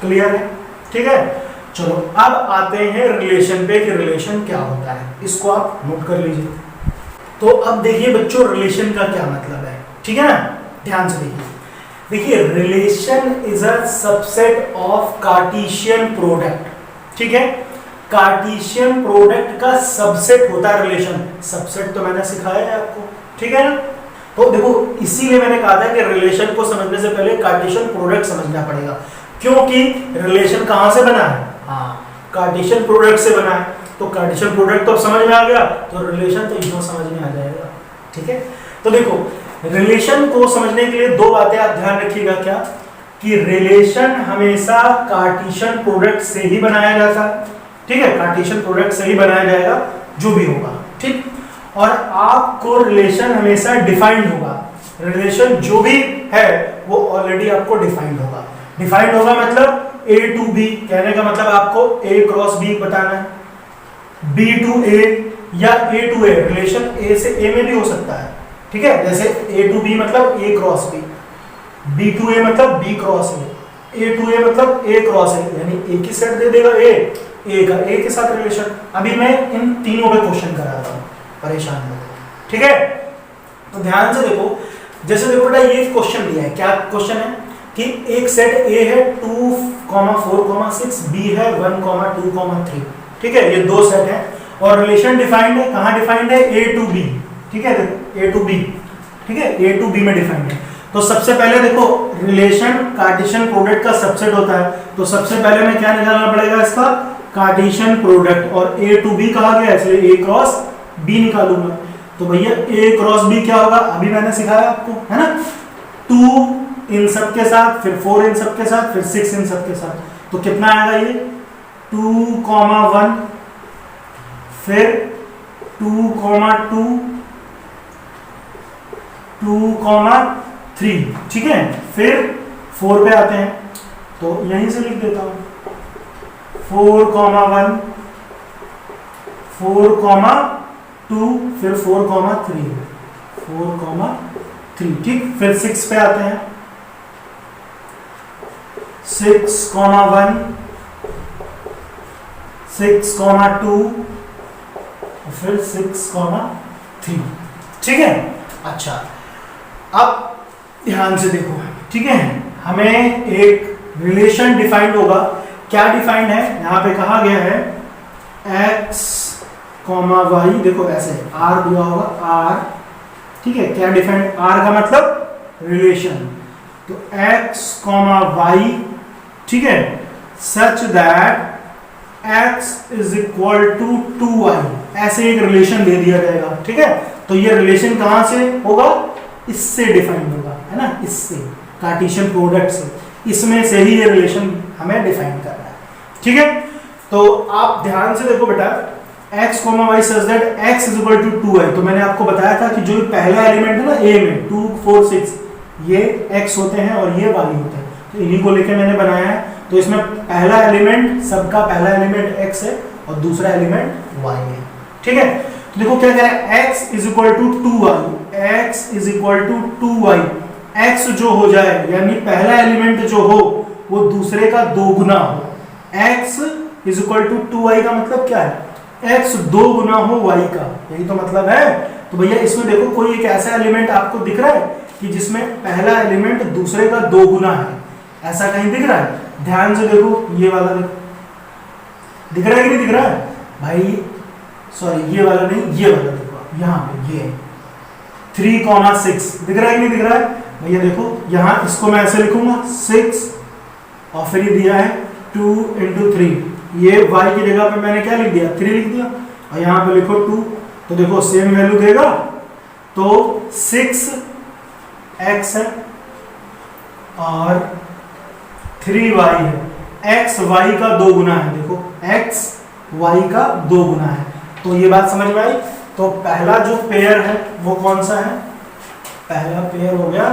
A: क्लियर है, ठीक है। चलो अब आते हैं रिलेशन पे कि रिलेशन क्या होता है, इसको आप नोट कर लीजिए। तो अब देखिए बच्चों, रिलेशन का क्या मतलब है, ठीक है ना। ध्यान से देखिए relation is a subset of Cartesian product, ठीक है। कार्टेशियन प्रोडक्ट का सबसेट होता है रिलेशन, सबसेट तो मैंने सिखाया है आपको, ठीक है ना। तो देखो इसीलिए मैंने कहा था कि रिलेशन को समझने से पहले कार्टेशियन प्रोडक्ट समझना पड़ेगा, क्योंकि रिलेशन कहां से बना है, हाँ कार्टेशियन प्रोडक्ट से बना है। तो कार्टेशियन प्रोडक्ट तो समझ में आ गया, तो रिलेशन तो एकदम समझ में आ जाएगा, ठीक है। तो देखो रिलेशन को समझने के लिए दो बातें आप ध्यान रखिएगा, क्या कि रिलेशन हमेशा कार्टेशियन प्रोडक्ट से ही बनाया जाता है, ठीक है। कार्टेशियन प्रोडक्ट से ही बनाया जाएगा जो भी होगा, ठीक। और आपको रिलेशन हमेशा डिफाइंड होगा, रिलेशन जो भी है वो ऑलरेडी आपको डिफाइंड होगा। डिफाइंड होगा मतलब A टू B, कहने का मतलब आपको A क्रॉस B बताना है, B टू A या A to A, relation A से A में भी हो सकता है, ठीक है। जैसे A टू B मतलब A cross B, B to A मतलब B cross A to A मतलब A क्रॉस A, यानी एक ही सेट दे देगा A का A के साथ रिलेशन। अभी मैं इन तीनों पे क्वेश्चन करा रहा हूं, परेशान मत हो, ठीक है। तो ध्यान से देखो, जैसे देखो बेटा ये क्वेश्चन दिया है, क्या क्वेश्चन है कि एक सेट A है 2, 4, 6, B है 1, 2, 3, ठीक है। ये दो सेट है और रिलेशन डिफाइंड है, कहां डिफाइंड है, A टू B, ठीक है। देखो A टू B, ठीक है, A टू B में डिफाइंड है। तो सबसे पहले देखो रिलेशन कार्टेशियन प्रोडक्ट का सबसेट होता है, तो सबसे पहले मैं क्या निकालना पड़ेगा, इसका कार्टेशियन प्रोडक्ट, और A टू B कहा गया इसलिए A क्रॉस B निकालूंगा। तो भैया A क्रॉस B क्या होगा, अभी मैंने सिखाया आपको, है ना। 2 इन सब के साथ, फिर 4 इन सब के साथ, फिर 6 इन सब के साथ, तो कितना आएगा ये 2, 1, फिर 2, 2, 3, ठीक है। फिर 4 पे आते हैं, तो यहीं से लिख देता हूं 4, 1, 4, 2, फिर 4, 3, ठीक। फिर 6 पे आते हैं, 6, 1, 6, 2, फिर 6, 3, ठीक है। अच्छा अब ध्यान से देखो, ठीक है, हमें एक रिलेशन डिफाइंड होगा। क्या डिफाइंड है, यहां पे कहा गया है x, y, देखो ऐसे r दिया होगा r, ठीक है। क्या डिफाइंड, r का मतलब रिलेशन, तो x, y, ठीक है, such that x is equal to 2y, ऐसे एक रिलेशन दे दिया जाएगा, ठीक है। तो ये रिलेशन कहां से होगा, इससे डिफाइंड होगा, है ना, इससे, कार्टेशियन प्रोडक्ट से, इसमें से ही ये रिलेशन हमें डिफाइन करना है, ठीक है। तो आप ध्यान से देखो बेटा, x, y such that x is equal to 2y, तो मैंने आपको बताया था कि जो पहला एलिमेंट है ना A में 2, 4, 6, ये x होते हैं और ये y होते हैं, तो इन्हीं को लेके मैंने बनाया है। तो इसमें पहला एलिमेंट, सबका पहला एलिमेंट x है और दूसरा एलिमेंट y है, ठीक है। तो देखो क्या कह रहा है, x is equal to 2y, x is equal to 2y, x जो हो जाए यानी पहला एलिमेंट जो हो वो दूसरे का 2 गुना हो, x is equal to 2y का मतलब क्या है, x 2 गुना हो y का, यही तो मतलब है। तो भैया इसमें देखो कोई एक ऐसा एलिमेंट आपको दिख रहा है कि जिसमें पहला एलिमेंट दूसरे का 2 गुना है, ऐसा कहीं दिख रहा है, ध्यान से देखो, ये वाला देखो, दिख रहा है कि नहीं दिख रहा है भाई, सॉरी ये वाला नहीं, ये वाला देखो यहाँ पे, ये 3, 6 दिख रहा है कि नहीं दिख रहा है भैया, देखो यहाँ इसको मैं ऐसे लिखूंगा 6 और फिर ये दिया है 2 × 3, ये y की जगह पे मैंने क्या लिख दिया, 3 लिख दिया, और यहाँ पे लिखो 2, तो देखो सेम वैल्यू देगा, तो 6x है और 3y है, x y का 2 गुना है, देखो x y का 2 गुना है। तो ये बात समझ में आई। तो पहला जो पेयर है वो कौन सा है, पहला पेयर हो गया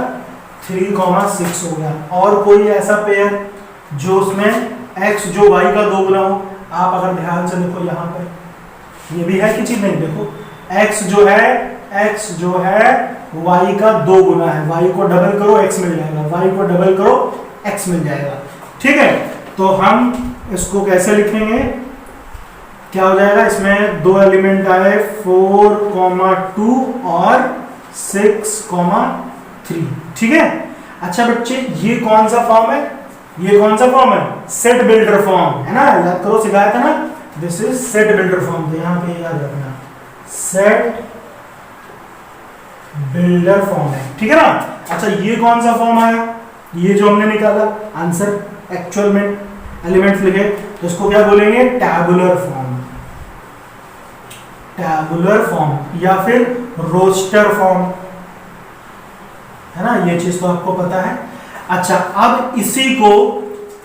A: 3, 6 हो गया, और कोई ऐसा पेयर जो उसमें x जो y का 2 गुना हो, आप अगर ध्यान से देखो यहाँ पर ये भी है कि चीज नहीं, देखो x जो है y का 2 गुना है, y को डबल करो x मिल जाएगा, y को डबल करो x मिल जाएगा, ठीक है। तो हम इसको कैसे लिखेंगे, क्या हो जाएगा, इसमें 2 एलिमेंट आए 4, 2 और 6, 3। ठीक है, अच्छा बच्चे ये कौन सा फॉर्म है, ये कौन सा फॉर्म है, सेट बिल्डर फॉर्म है ना, याद करो सिखाया था ना, this is set builder form. तो यहाँ पे याद रखना सेट बिल्डर फॉर्म है, ठीक है ना। अच्छा ये कौन सा फॉर्म आया, ये जो हमने निकाला आंसर एक्चुअल में एलिमेंट्स लिखे, तो इसको क्या बोलेंगे, टैबुलर फॉर्म, टैबुलर फॉर्म या फिर रोस्टर फॉर्म, है ना, ये चीज तो आपको पता है। अच्छा अब इसी को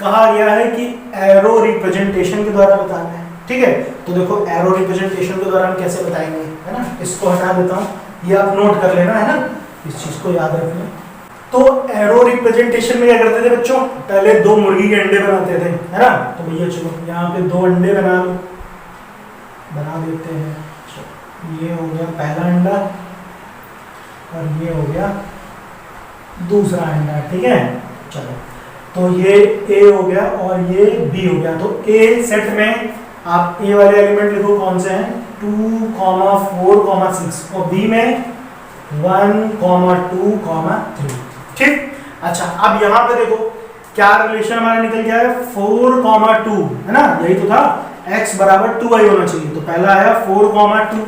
A: कहा गया है कि एरो रिप्रेजेंटेशन के द्वारा बताना है, ठीक है। तो देखो एरो रिप्रेजेंटेशन के द्वारा हम कैसे बताएंगे, है ना, इसको हटा देता हूं, ये आप नोट कर लेना, है ना, इस चीज को याद रखना। तो एरो रिप्रेजेंटेशन में क्या करते थे बच्चों, पहले 2 मुर्गी के अंडे बनाते थे, है ना, तो भैया चलो यहाँ पे 2 अंडे बना देते हैं। ये हो गया पहला अंडा और ये हो गया दूसरा अंडा, ठीक है। चलो तो ये ए हो गया और ये बी हो गया। तो ए सेट में आप ए वाले एलिमेंट लिखो कौन से हैं, 2, 4, 6 और बी में 1, 2, 3, ठीक। अच्छा अब यहाँ पे देखो क्या रिलेशन हमारा निकल गया है, 4, 2, है ना, यही तो था, x बराबर 2i होना चाहिए। तो पहला आया 4, 2,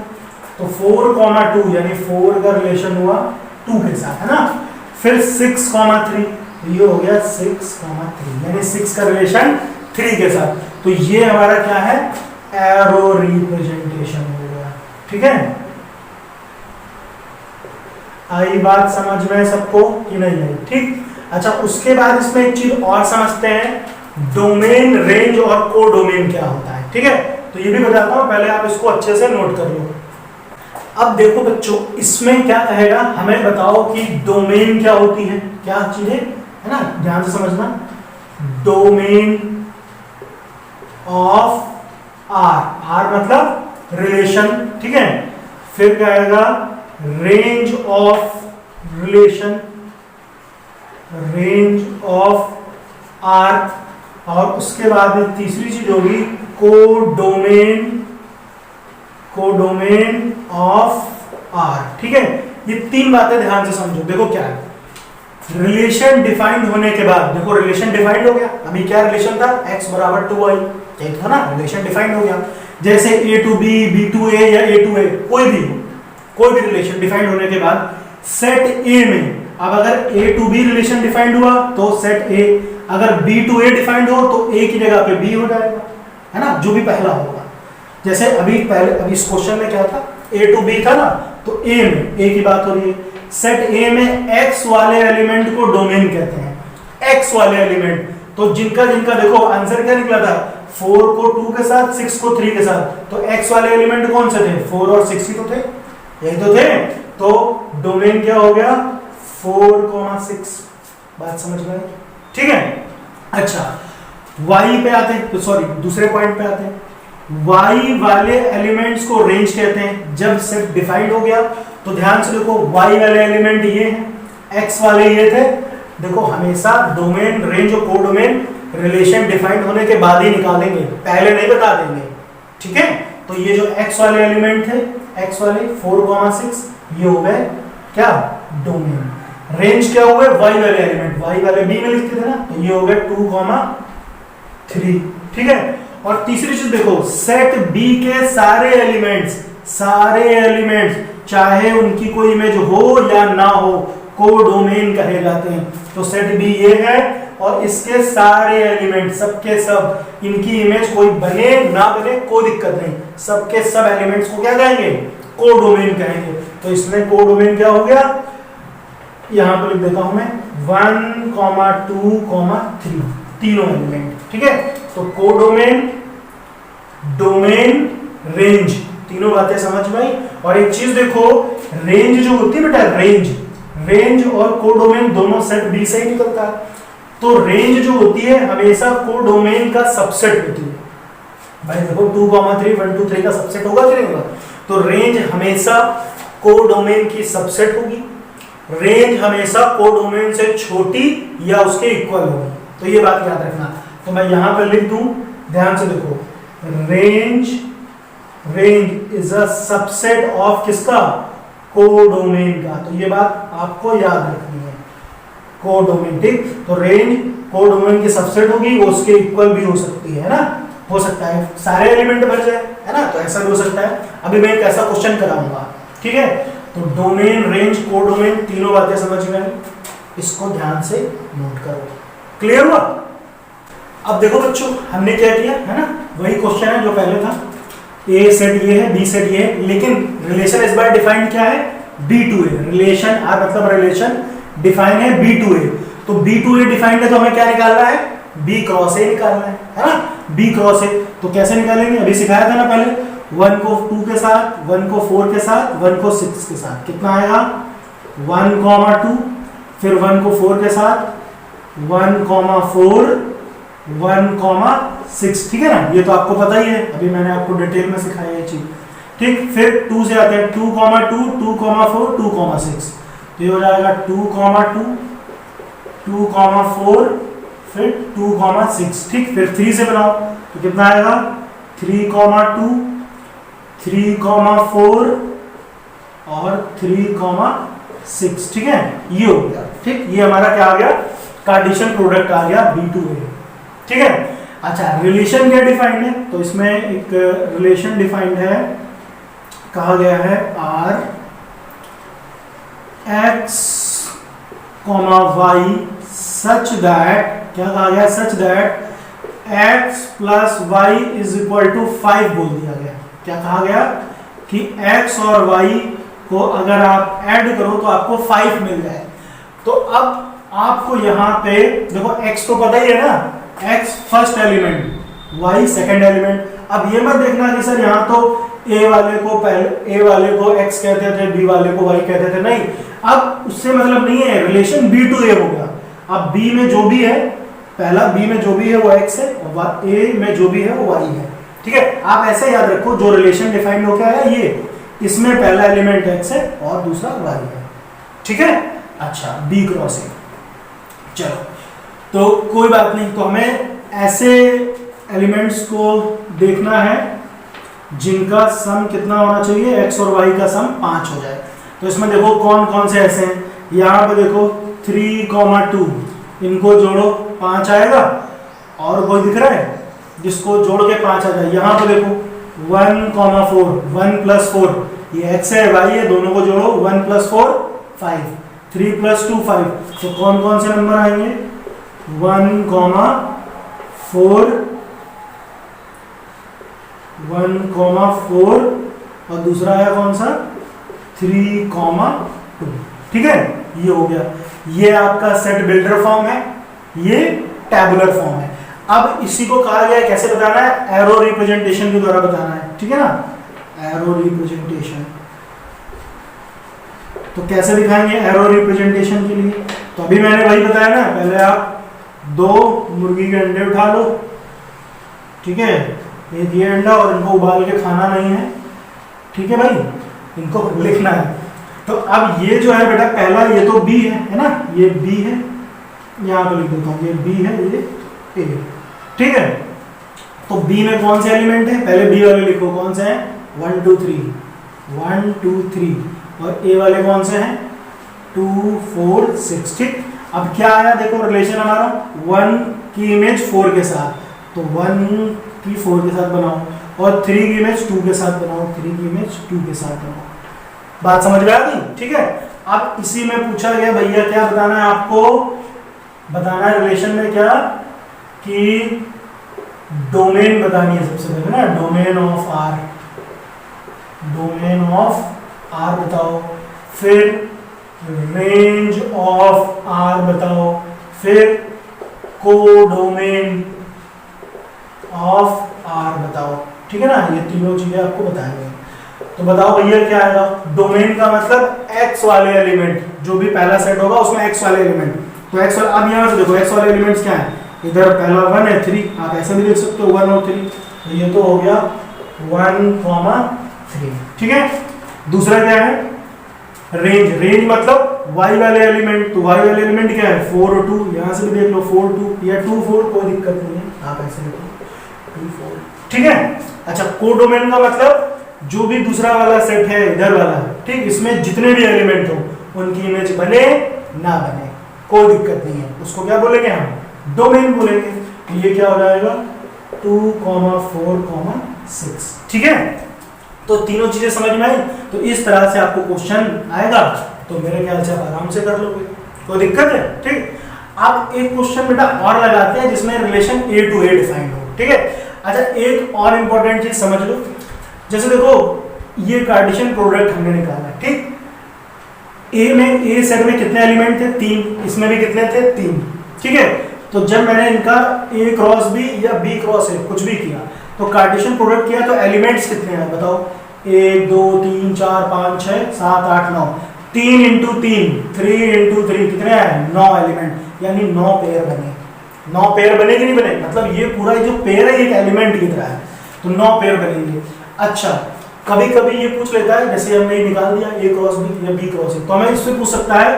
A: तो 4, 2 यानी 4 का रिलेशन हुआ 2 के साथ, है ना। फिर 6, 3, ये हो गया 6, 3 यानी 6 का रिलेशन 3 के साथ। तो ये हमारा क्या है, एरो रिप्रेजेंटेशन हो गया, ठीक है। आई बात समझ में सबको कि नहीं आई, ठीक। अच्छा उसके बाद इसमें एक चीज और समझते हैं, डोमेन, रेंज और कोडोमेन क्या होता है, ठीक है। तो ये भी बताता हूं, पहले आप इसको अच्छे से नोट कर लो। अब देखो बच्चों इसमें क्या कहेगा, हमें बताओ कि डोमेन क्या होती है, क्या चीज है ना, ध्यान से समझना। डोमेन ऑफ आर, आर मतलब रिलेशन, ठीक है। फिर क्या आएगा, range of relation, range of R, और उसके बाद तीसरी चीज होगी कोडोमेन, कोडोमेन ऑफ आर, ठीक है। ये 3 बातें ध्यान से समझो। देखो क्या है, रिलेशन डिफाइंड होने के बाद, देखो रिलेशन डिफाइंड हो गया, अभी क्या रिलेशन था, x बराबर 2i, यही था ना, रिलेशन डिफाइंड हो गया। जैसे a to b, b to a या a to a, कोई भी रिलेशन डिफाइंड होने के बाद सेट a में, अब अगर a to b relation defined हुआ तो सेट a, अगर b to a डिफाइंड हो तो a की जगह पे b हो जाएगा, है ना, जो भी पहला होगा। जैसे अभी इस क्वेश्चन में क्या था, a to b था ना, तो a में, a की बात हो रही है, सेट a में x वाले एलिमेंट को डोमेन कहते हैं, x वाले एलिमेंट। तो जिनका देखो आंसर क्या निकला था, 4 को 2 के साथ, 6 को 3 के साथ, तो x वाले एलिमेंट कौन से थे, 4 और 6 ही तो थे, यही तो थे। तो डोमेन क्या हो गया, 4, 6, बात समझ में आई, ठीक है। अच्छा y पे आते हैं, तो सॉरी दूसरे पॉइंट पे आते हैं, y वाले एलिमेंट्स को रेंज कहते हैं। जब सेट डिफाइंड हो गया तो ध्यान से देखो, y वाले एलिमेंट ये हैं, x वाले ये थे। देखो हमेशा डोमेन, रेंज और कोडोमेन रिलेशन डिफाइंड होने के बाद ही निकालेंगे, पहले नहीं बता देंगे, ठीक है। तो ये जो x वाले एलिमेंट थे, x वाले 4, 6, ये हो गए क्या, डोमेन। रेंज क्या हुए, y वाले एलिमेंट, y वाले b में लिखते थे ना, तो ये हो गए 2, 3, ठीक है। और तीसरी चीज देखो, सेट b के सारे एलिमेंट्स चाहे उनकी कोई इमेज हो या ना हो, कोडोमेन कहे जाते हैं। तो सेट बी ये है और इसके सारे एलिमेंट, सबके सब, इनकी इमेज कोई बने ना बने कोई दिक्कत नहीं, सबके सब एलिमेंट्स को क्या कहेंगे, कोडोमेन कहेंगे। तो इसमें कोडोमेन क्या हो गया, यहां पर लिख देता हूं मैं 1, 2, 3, तीनों एलिमेंट, ठीक है। तो कोडोमेन, डोमेन, रेंज, तीनों बातें समझ में आई। और एक चीज देखो, रेंज जो होती है बेटा, रेंज और कोडोमेन दोनों सेट बी से ही निकलता है। तो रेंज जो होती है हमेशा कोडोमेन का सबसेट होती है। भाई देखो 2, 3, 1, 2, 3 का सबसेट होगा कि नहीं होगा, तो रेंज हमेशा कोडोमेन की सबसेट होगी। रेंज हमेशा कोडोमेन से छोटी या उसके इक्वल होगी, तो ये बात याद रखना। तो मैं यहां पर लिख दूं, ध्यान से देखो, range is a subset of किसका, कोडोमेन का। तो ये बात आपको याद रखनी है, कोडोमेन। ठीक, तो रेंज कोडोमेन की सबसेट होगी, वो उसके इक्वल भी हो सकती है ना, हो सकता है सारे एलिमेंट भर जाए, है ना, तो ऐसा भी हो सकता है। अभी मैं एक ऐसा क्वेश्चन कराऊंगा, ठीक है। तो डोमेन, रेंज, कोडोमेन, तीनों बातें समझ में आई, इसको ध्यान से नोट करो। क्लियर हुआ? अब देखो बच्चों, हमने क्या किया है ना, वही क्वेश्चन है जो पहले था। ए सेट ये है, बी सेट ये है, लेकिन रिलेशन इस बार डिफाइंड क्या है, B2A। रिलेशन आर मतलब रिलेशन डिफाइन है B2A। तो B2A डिफाइंड है, तो हमें क्या निकालना है, B क्रॉस A निकालना है ना, B क्रॉस A। तो कैसे निकालेंगे, अभी सिखाया था ना पहले, 1 को 2 के साथ, 1 को 4 के साथ, 1 को 6 के साथ। कितना आएगा, 1, 2, फिर 1 को 4 के साथ, 1, 4, 1, 6, ठीक है ना, ये तो आपको पता ही है, अभी मैंने आपको डिटेल में सिखाया ये चीज। ठीक, फिर 2 से आते हैं, 2, 2, 2, 4, 2, 6। तो ये हो जाएगा 2, 2, 2, 4, फिर 2, 6। ठीक, फिर 3 से बनाओ, तो कितना आएगा, 3, 2, 3, 4 और 3, 6। ठीक है, ये हो गया। ठीक, ये हमारा क्या आ गया, कार्टेशियन प्रोडक्ट आ गया B2A। ठीक है, अच्छा, रिलेशन क्या डिफाइंड है, तो इसमें एक रिलेशन डिफाइंड है, कहा गया है R X, Y such that, क्या कहा गया, such that X plus Y is equal to 5 बोल दिया गया। क्या कहा गया कि X और Y को अगर आप ऐड करो तो आपको 5 मिल जाए। तो अब आपको यहाँ पे देखो, X तो पता ही है ना, X first element, Y second element. अब ये मत देखना कि सर यहाँ तो A वाले को X कहते थे, B वाले को Y कहते थे, नहीं, अब उससे मतलब नहीं है, रिलेशन B2A हो गया। अब B में जो भी है, पहला B में जो भी है वो X है, और A में जो भी है वो Y है। ठीक है, आप ऐसे याद रखो, जो रिलेशन डिफाइंड हो क्या है, ये इसमें पहला एलिमेंट X है और दूसरा Y है। ठीक है, अच्छा, B क्रॉस A। चलो, तो कोई बात नहीं, तो हमें ऐसे एलिमेंट्स को देखना है जिनका सम कितना होना चाहिए, x और y का सम 5 हो जाए। तो इसमें देखो कौन कौन से ऐसे हैं, यहाँ पे देखो 3, 2, इनको जोड़ो 5 आएगा, और कोई दिख रहा है जिसको जोड़ के 5 आ जाए। यहाँ पे देखो 1, 4, 1 + 4, ये x है y है, दोनों को जोड़ो, 1 + 4 5, 3 + 2 5। तो कौन कौन से नंबर आएंगे, 1, 4, 1, 4, और दूसरा है कौन सा, 3, 2। ठीक है, ये हो गया, ये आपका सेट बिल्डर फॉर्म है, ये टैबुलर फॉर्म है। अब इसी को कहा गया है, कैसे बताना है, एरो रिप्रेजेंटेशन के द्वारा बताना है। ठीक है ना, एरो रिप्रेजेंटेशन। तो कैसे दिखाएंगे एरो रिप्रेजेंटेशन के लिए, तो अभी मैंने वही बताया ना, पहले आप 2 मुर्गी के अंडे उठा लो, ठीक है, एक ये अंडा, और इनको उबाल के खाना नहीं है, ठीक है भाई, इनको लिखना है। तो अब ये जो है बेटा, पहला ये तो B है ना, ये B है, यहाँ पे लिख देता हूँ, ये B है, ये A। ठीक है, तो B में कौन से एलिमेंट है, पहले B वाले लिखो, कौन से हैं, 1, 2, 3, 1, 2, 3, और A वाले कौन से हैं, 2, 4, 6। ठीक, अब क्या आया, देखो रिलेशन हमारा 1 की इमेज 4 के साथ, तो 1 की 4 के साथ बनाओ, और 3 की इमेज 2 के साथ बनाओ, 3 की इमेज 2 के साथ बनाओ। बात समझ में आ गई? ठीक है, अब इसी में पूछा गया भैया क्या बताना है आपको, बताना है रिलेशन में क्या, कि डोमेन बतानी है सबसे पहले ना, domain of R, domain of R बताओ, फिर रेंज ऑफ R बताओ, फिर कोडोमेन ऑफ R बताओ। ठीक है ना, ये तीनों चीजें आपको बताएंगे। तो बताओ भैया क्या आएगा, डोमेन का मतलब x वाले एलिमेंट, जो भी पहला सेट होगा उसमें x वाले एलिमेंट। तो x वाले, अब यहाँ से देखो x वाले एलिमेंट्स क्या है, इधर पहला 1 है, 3, आप ऐसे भी देख सकते हो 1 और 3, तो ये तो हो गया 1, 3। ठीक है, दूसरा क्या है, रेंज। रेंज मतलब y वाले एलिमेंट, तो y वाले एलिमेंट क्या है, 4 और 2, यहाँ से भी देख लो 4, 2 या 2, 4, कोई दिक्कत नहीं है, आप ऐसे देखो 2, 4। ठीक है, अच्छा, कोडोमेन का मतलब जो भी दूसरा वाला सेट है इधर वाला, ठीक, इसमें जितने भी एलिमेंट हो उनकी इमेज बने ना बने कोई दिक्कत नहीं है, उसको क्या बोलेंगे हम, डोमेन बोलेंगे। तो ये क्या हो जाएगा 2, 4, 6, ठीक है। तो तीनों चीजें समझ में आई। तो इस तरह से आपको क्वेश्चन आएगा, तो मेरे ख्याल से आप आराम से कर लोगे, कोई दिक्कत है, ठीक। आप एक क्वेश्चन बेटा और लगाते हैं जिसमें relation A to A defined हो, ठीक है। अच्छा, एक और इंपॉर्टेंट चीज समझ लो, जैसे देखो ये कार्टेशियन प्रोडक्ट हमने निकाला, ठीक। ए सेट में कितने एलिमेंट थे, 3, इसमें भी कितने थे, 3, ठीक है। तो जब मैंने इनका A क्रॉस B या B क्रॉस A कुछ भी किया, तो कार्टेशियन प्रोडक्ट किया, तो एलिमेंट्स कितने हैं बताओ, 1 2 3 4 5 6 7 8 9, 3 इंटू 3 3 इंटू 3 कितने आए, 9 एलिमेंट, यानी 9 पेयर बने। 9 पेयर बने कि नहीं बने, मतलब ये पूरा जो पेयर है एक एलिमेंट की तरह है, तो 9 पेयर बनेंगे। अच्छा, कभी कभी ये पूछ लेता है, जैसे हमने निकाल दिया A क्रॉस B या B क्रॉस A, तो हमें इससे पूछ सकता है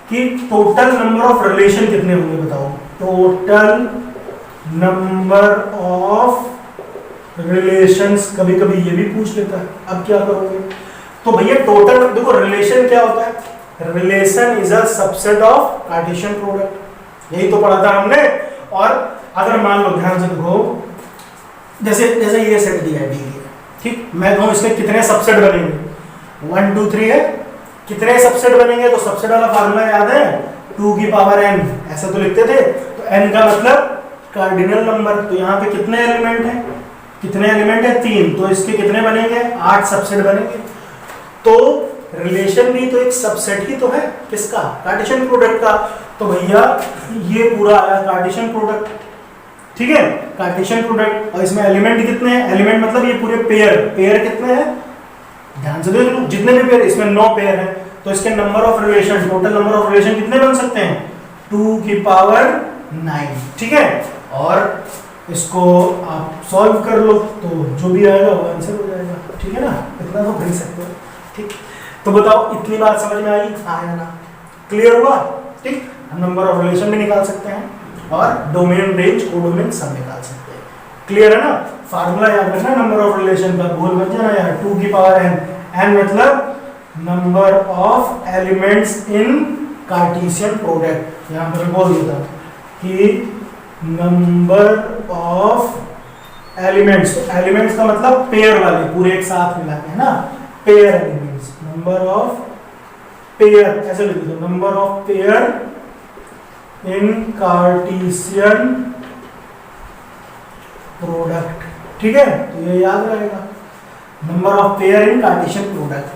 A: कि टोटल नंबर ऑफ रिलेशन कितने होंगे बताओ, टोटल नंबर ऑफ रिलेशंस, कभी कभी ये भी पूछ लेता है। अब क्या करोगे, तो भैया टोटल देखो, रिलेशन क्या होता है, relation is a subset of Cartesian product, यही तो पढ़ा था हमने। और अगर मान लो ध्यान से देखो, जैसे जैसे ये सेट दिया है D दिया, ठीक, मैं कहूं इसके कितने सबसेट बनेंगे, 1 2 3 है, कितने सबसेट बनेंगे, तो सबसेट वाला फार्मूला याद है, 2 की पावर n, ऐसे तो लिखते थे। तो n का मतलब कार्डिनल नंबर, तो यहाँ पे कितने एलिमेंट हैं, कितने एलिमेंट है, 3, तो इसके कितने बनेंगे, 8 सबसेट बनेंगे। तो रिलेशन भी तो एक सबसेट ही तो है, किसका, कार्टेशियन प्रोडक्ट का। तो भैया ये पूरा आया कार्टेशियन प्रोडक्ट, ठीक है, कार्टेशियन प्रोडक्ट। और इसमें एलिमेंट कितने हैं, एलिमेंट मतलब ये पूरे पेयर, पेयर कितने हैं, ध्यान से देख लो, जितने भी पेयर, इसमें 9 पेयर है, तो इसके number of relation, total number of relation कितने बन सकते हैं, 2 की पावर 9, ठीक है। और इसको आप सॉल्व कर लो, तो जो भी आएगा वो आंसर हो जाएगा, ठीक है ना, इतना तो कर ही सकते हो, ठीक। तो बताओ इतनी बात समझ में आई, आया ना, क्लियर हुआ, ठीक। हम नंबर ऑफ रिलेशन भी निकाल सकते हैं और डोमेन, रेंज, कोडोमेन सब निकाल सकते हैं, क्लियर है ना। फार्मूला याद रखना नंबर ऑफ रिलेशन का, भूल मत जाना यार, 2 की पावर n, n मतलब number of elements in Cartesian product. यहाँ पर बोल देता कि नंबर ऑफ एलिमेंट्स, तो एलिमेंट्स का मतलब पेयर वाले पूरे एक साथ मिला के, है ना, pair elements, number of pair, ऐसे लिख दो, number of pair in Cartesian product, ठीक है। तो ये याद रहेगा, number of pair in Cartesian product,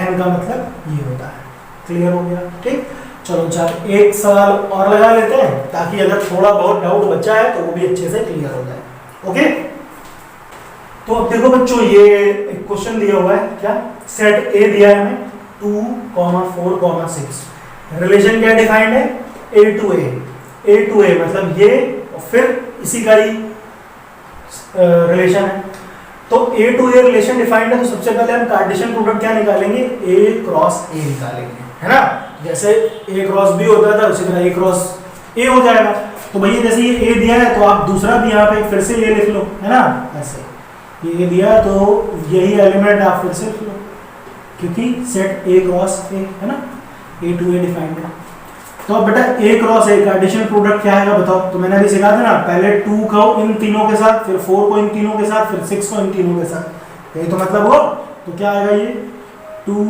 A: n का मतलब ये होता है, क्लियर हो गया, ठीक। चलो चल एक सवाल और लगा लेते हैं, ताकि अगर थोड़ा बहुत डाउट बचा है तो वो भी अच्छे से क्लियर हो जाए, ओके। तो अब देखो बच्चों, ये एक क्वेश्चन दिया हुआ है, क्या, सेट A दिया है हमें 2, 4, 6, रिलेशन क्या डिफाइंड है, A to A, A to A मतलब ये, और फिर इसी का ही रिलेशन है। तो A to A relation defined है, तो सबसे पहले हम कार्टेशियन प्रोडक्ट क्या निकालेंगे, A क्रॉस A निकालेंगे, है ना। जैसे A क्रॉस B होता था, उसी तरह A क्रॉस A हो जाएगा। तो भैया जैसे ये A दिया है, तो आप दूसरा भी यहाँ पे फिर से A लिख लो, है ना, ऐसे ये दिया तो यही एलिमेंट आप फिर से लिख लो, क्योंकि सेट A क्रॉस A है ना, A to A डिफाइंड है। तो अब बेटा A cross A Cartesian product क्या आएगा बताओ, तो मैंने अभी सिखा था ना, पहले 2 को इन तीनों के साथ, फिर 4 को इन तीनों के साथ, फिर 6 को इन तीनों के साथ, यही तो मतलब हो। तो क्या आएगा ये 2,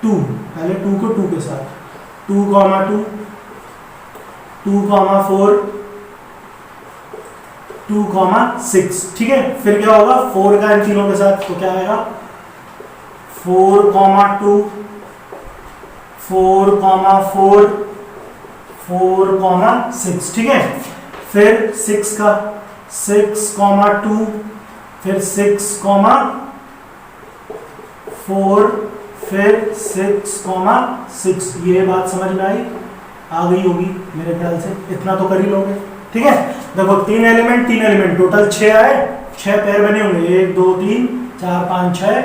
A: 2, पहले 2 को 2 के साथ, 2, 2, 2, 4, 2, 6, ठीक है। फिर क्या होगा 4 का इन तीनों के साथ, तो क्या आएगा 4, 2, 4, 4, 4, 6, ठीक है। फिर 6 का 6, 2, फिर 6, 4, फिर 6, 6, ये बात समझ में आई, आ गई होगी मेरे ख्याल से, इतना तो कर ही लोगे, ठीक है। देखो 3 एलिमेंट टोटल 6 आए, 6 पेयर बने होंगे, 1 2 3 4 5 6,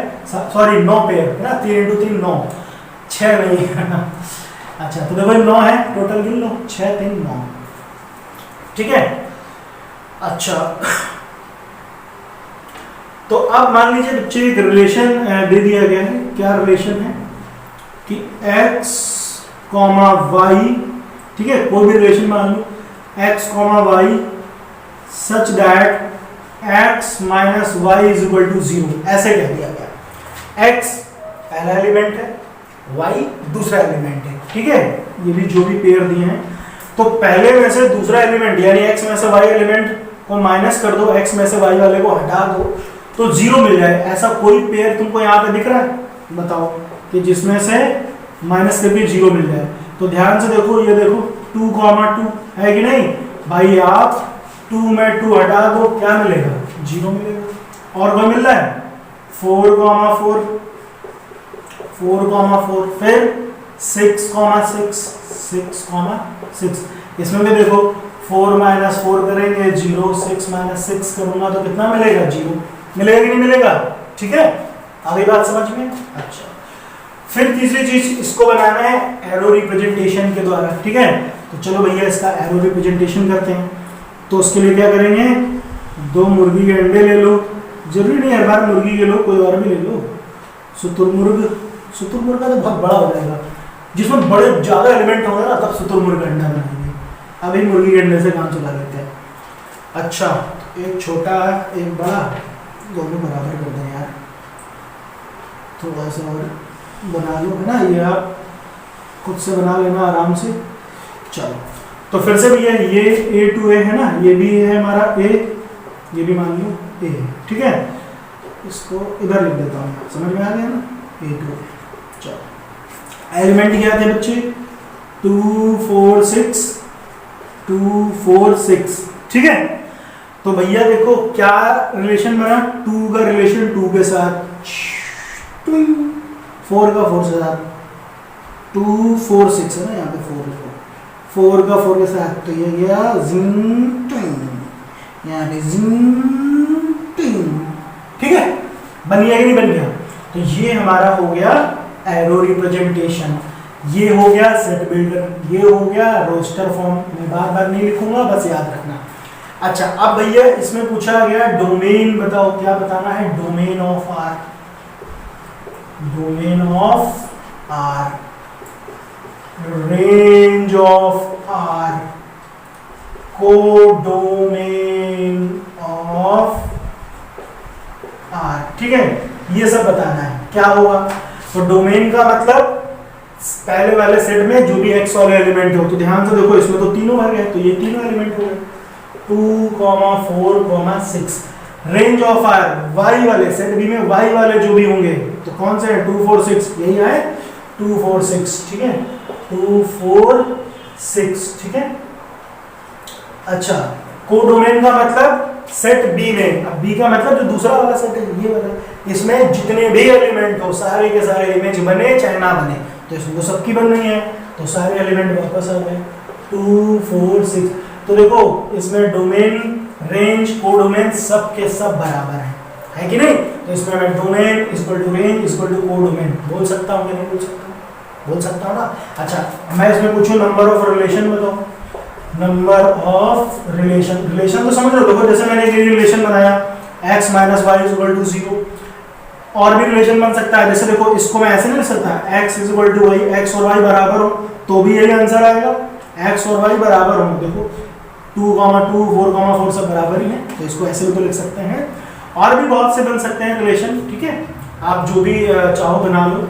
A: सॉरी 9 पेयर है ना, 3 इंटू 3 9, 6 नहीं अच्छा, तो देखो 9 है टोटल, गिन लो 6 3 9, ठीक है। अच्छा तो अब मान लीजिए बच्चे एक रिलेशन दे दिया गया है। क्या रिलेशन है कि x कॉमा वाई, ठीक है, कोई भी रिलेशन मान लो x comma y such that x minus y is equal to 0, ऐसे कह दिया गया। x पहला एलिमेंट है, y दूसरा एलिमेंट है, ठीक है, ये भी जो भी पेयर दिए हैं, तो पहले में से दूसरा एलिमेंट यानी x में से y एलिमेंट को माइनस कर दो, x में से y वाले को हटा दो तो 0 मिल जाए। ऐसा कोई पेयर तुमको यहाँ पे दिख रहा है, बताओ, कि जिसमें से माइनस करके 0 मिल जाए। तो ध्यान से देखो, ये देखो 2, 2 है कि नहीं भाई, आप 2 में 2 हटा दो, क्या मिलेगा, 0 मिलेगा। और कोई मिल रहा है 4, 4, फिर 6, 6, इसमें भी देखो 4 माइनस 4 करेंगे 0, 6 माइनस 6 करूंगा तो कितना मिलेगा, 0 मिलेगा कि नहीं मिलेगा, ठीक है, आगे बात समझ में। अच्छा, फिर तीसरी चीज इसको बनाना है एरो रिप्रेजेंटेशन के द्वारा, ठीक है, तो चलो भैया इसका एरो रिप्रेजेंटेशन करते हैं। तो उसके लिए क्या करेंगे, 2 मुर्गी के अंडे ले लो, जरूरी नहीं हर बार मुर्गी के लो, कोई और भी ले लो। शुतुरमुर्ग का तो बहुत बड़ा हो जाएगा, जिसमें बड़े ज्यादा एलिमेंट होगा ना तब शुतुरमुर्ग का अंडा बनाएंगे, अभी मुर्गी के अंडे से काम चला लेते हैं। अच्छा, एक छोटा एक बड़ा, दोनों बराबर कर दें यार, थोड़ा सा और बना लो, है ना, ये आप खुद से बना लेना आराम से। चलो, तो फिर से भैया ये A to A है ना, ये भी है हमारा A, ये भी मान लो A, ठीक है, इसको इधर लिख देता हूँ, समझ में आ गया ना, A to A। चलो, एलिमेंट क्या थे बच्चे, 2, 4, 6, 2, 4, 6, ठीक है। तो भैया देखो क्या रिलेशन बना, 2 का रिलेशन 2 के साथ, 4 का 4 के साथ, 2, 4, 6 है ना, यहाँ पे 4 का 4 के साथ, तो ये गया जिंग, यहाँ पे जिंग, ठीक है, बन गया कि नहीं बन गया। तो ये हमारा हो गया एरो रिप्रेजेंटेशन, ये हो गया सेट बिल्डर, ये हो गया रोस्टर फॉर्म। मैं बार बार नहीं लिखूंगा, बस याद रखना। अच्छा, अब भैया इसमें पूछा गया डोमेन बताओ, क्या बताना है, domain of R, domain of R, range of R, codomain of R, ठीक है, ये सब बताना है। क्या होगा, तो डोमेन का मतलब पहले वाले सेट में जो भी x वाले एलिमेंट हो, तो ध्यान से देखो इसमें तो तीनों भर गए, तो ये तीनों एलिमेंट हो गए, 2, 4, 6। रेंज ऑफ आर, y वाले सेट बी में y वाले जो भी होंगे, तो कौन से हैं, 2, 4, 6, यही है 2, 4, 6, ठीक है, 2, 4, 6, ठीक है। अच्छा, कोडोमेन का मतलब सेट बी में, अब बी का मतलब जो दूसरा वाला सेट है ये वाला, इसमें जितने भी एलिमेंट हो सारे के सारे इमेज बने चाहे ना बने, तो इसमें तो सबकी बन रही है, तो सारे एलिमेंट वापस आ गए, 2, 4, 6। तो देखो इसमें डोमेन, रेंज, कोडोमेन सब के सब बराबर है कि नहीं, तो इसमें मैं domain equal to range equal to codomain बोल सकता हूँ कि नहीं बोल सकता, बोल सकता हूँ ना। अच्छा, मैं इसमें पूछूं नंबर ऑफ रिलेशन बताओ, नंबर ऑफ रिलेशन, रिलेशन तो समझ लो, देखो जैसे मैंने ये रिलेशन बनाया x minus y is equal to 0, और भी रिलेशन बन सकता है, जैसे देखो इसको मैं ऐसे नहीं लिख सकता x is equal to y, x और y बराबर हो तो भी यही आंसर आएगा, x और y बराबर हो, देखो 2, 2, 4, 4 सब बराबर ही है, तो इसको ऐसे भी तो लिख सकते हैं। और भी बहुत से बन सकते हैं रिलेशन, ठीक है, आप जो भी चाहो बना लो,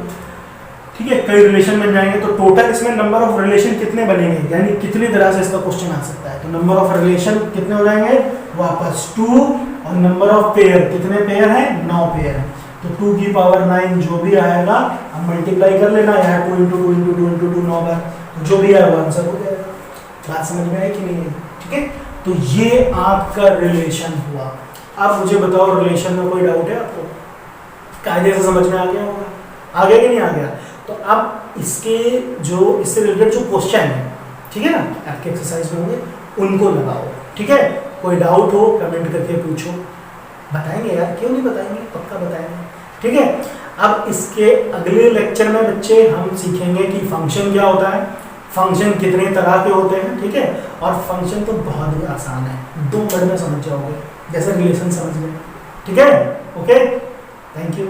A: ठीक है, कई रिलेशन बन जाएंगे। तो टोटल इसमें नंबर ऑफ रिलेशन कितने बनेंगे, यानी कितनी तरह से इसका क्वेश्चन आ सकता है, तो नंबर ऑफ रिलेशन कितने हो जाएंगे वापस 2, और नंबर ऑफ पेयर, कितने पेयर हैं, 9 पेयर हैं, तो 2 की पावर 9 जो भी आएगा हम मल्टीप्लाई कर लेना, यहाँ 2 × 2 × 2 × 2 9 बार, तो जो भी आएगा आंसर हो जाएगा। बात समझ में है कि नहीं है, ठीक है। तो ये आपका रिलेशन हुआ। अब मुझे बताओ रिलेशन में कोई डाउट है आपको, कायदे से समझ में आ गया होगा, आ गया कि नहीं आ गया। तो अब इसके जो इससे रिलेटेड जो क्वेश्चन है, ठीक है ना, आपके एक्सरसाइज में होंगे, उनको लगाओ, ठीक है। कोई डाउट हो कमेंट करके पूछो, बताएंगे यार, क्यों नहीं बताएंगे, पक्का बताएंगे, ठीक है। अब इसके अगले लेक्चर में बच्चे हम सीखेंगे कि फंक्शन क्या होता है, फंक्शन कितने तरह के होते हैं, ठीक है, और फंक्शन तो बहुत ही आसान है, 2 मिनट में समझ जाओगे, जैसे रिलेशन समझ गए, ठीक है, ओके, थैंक यू।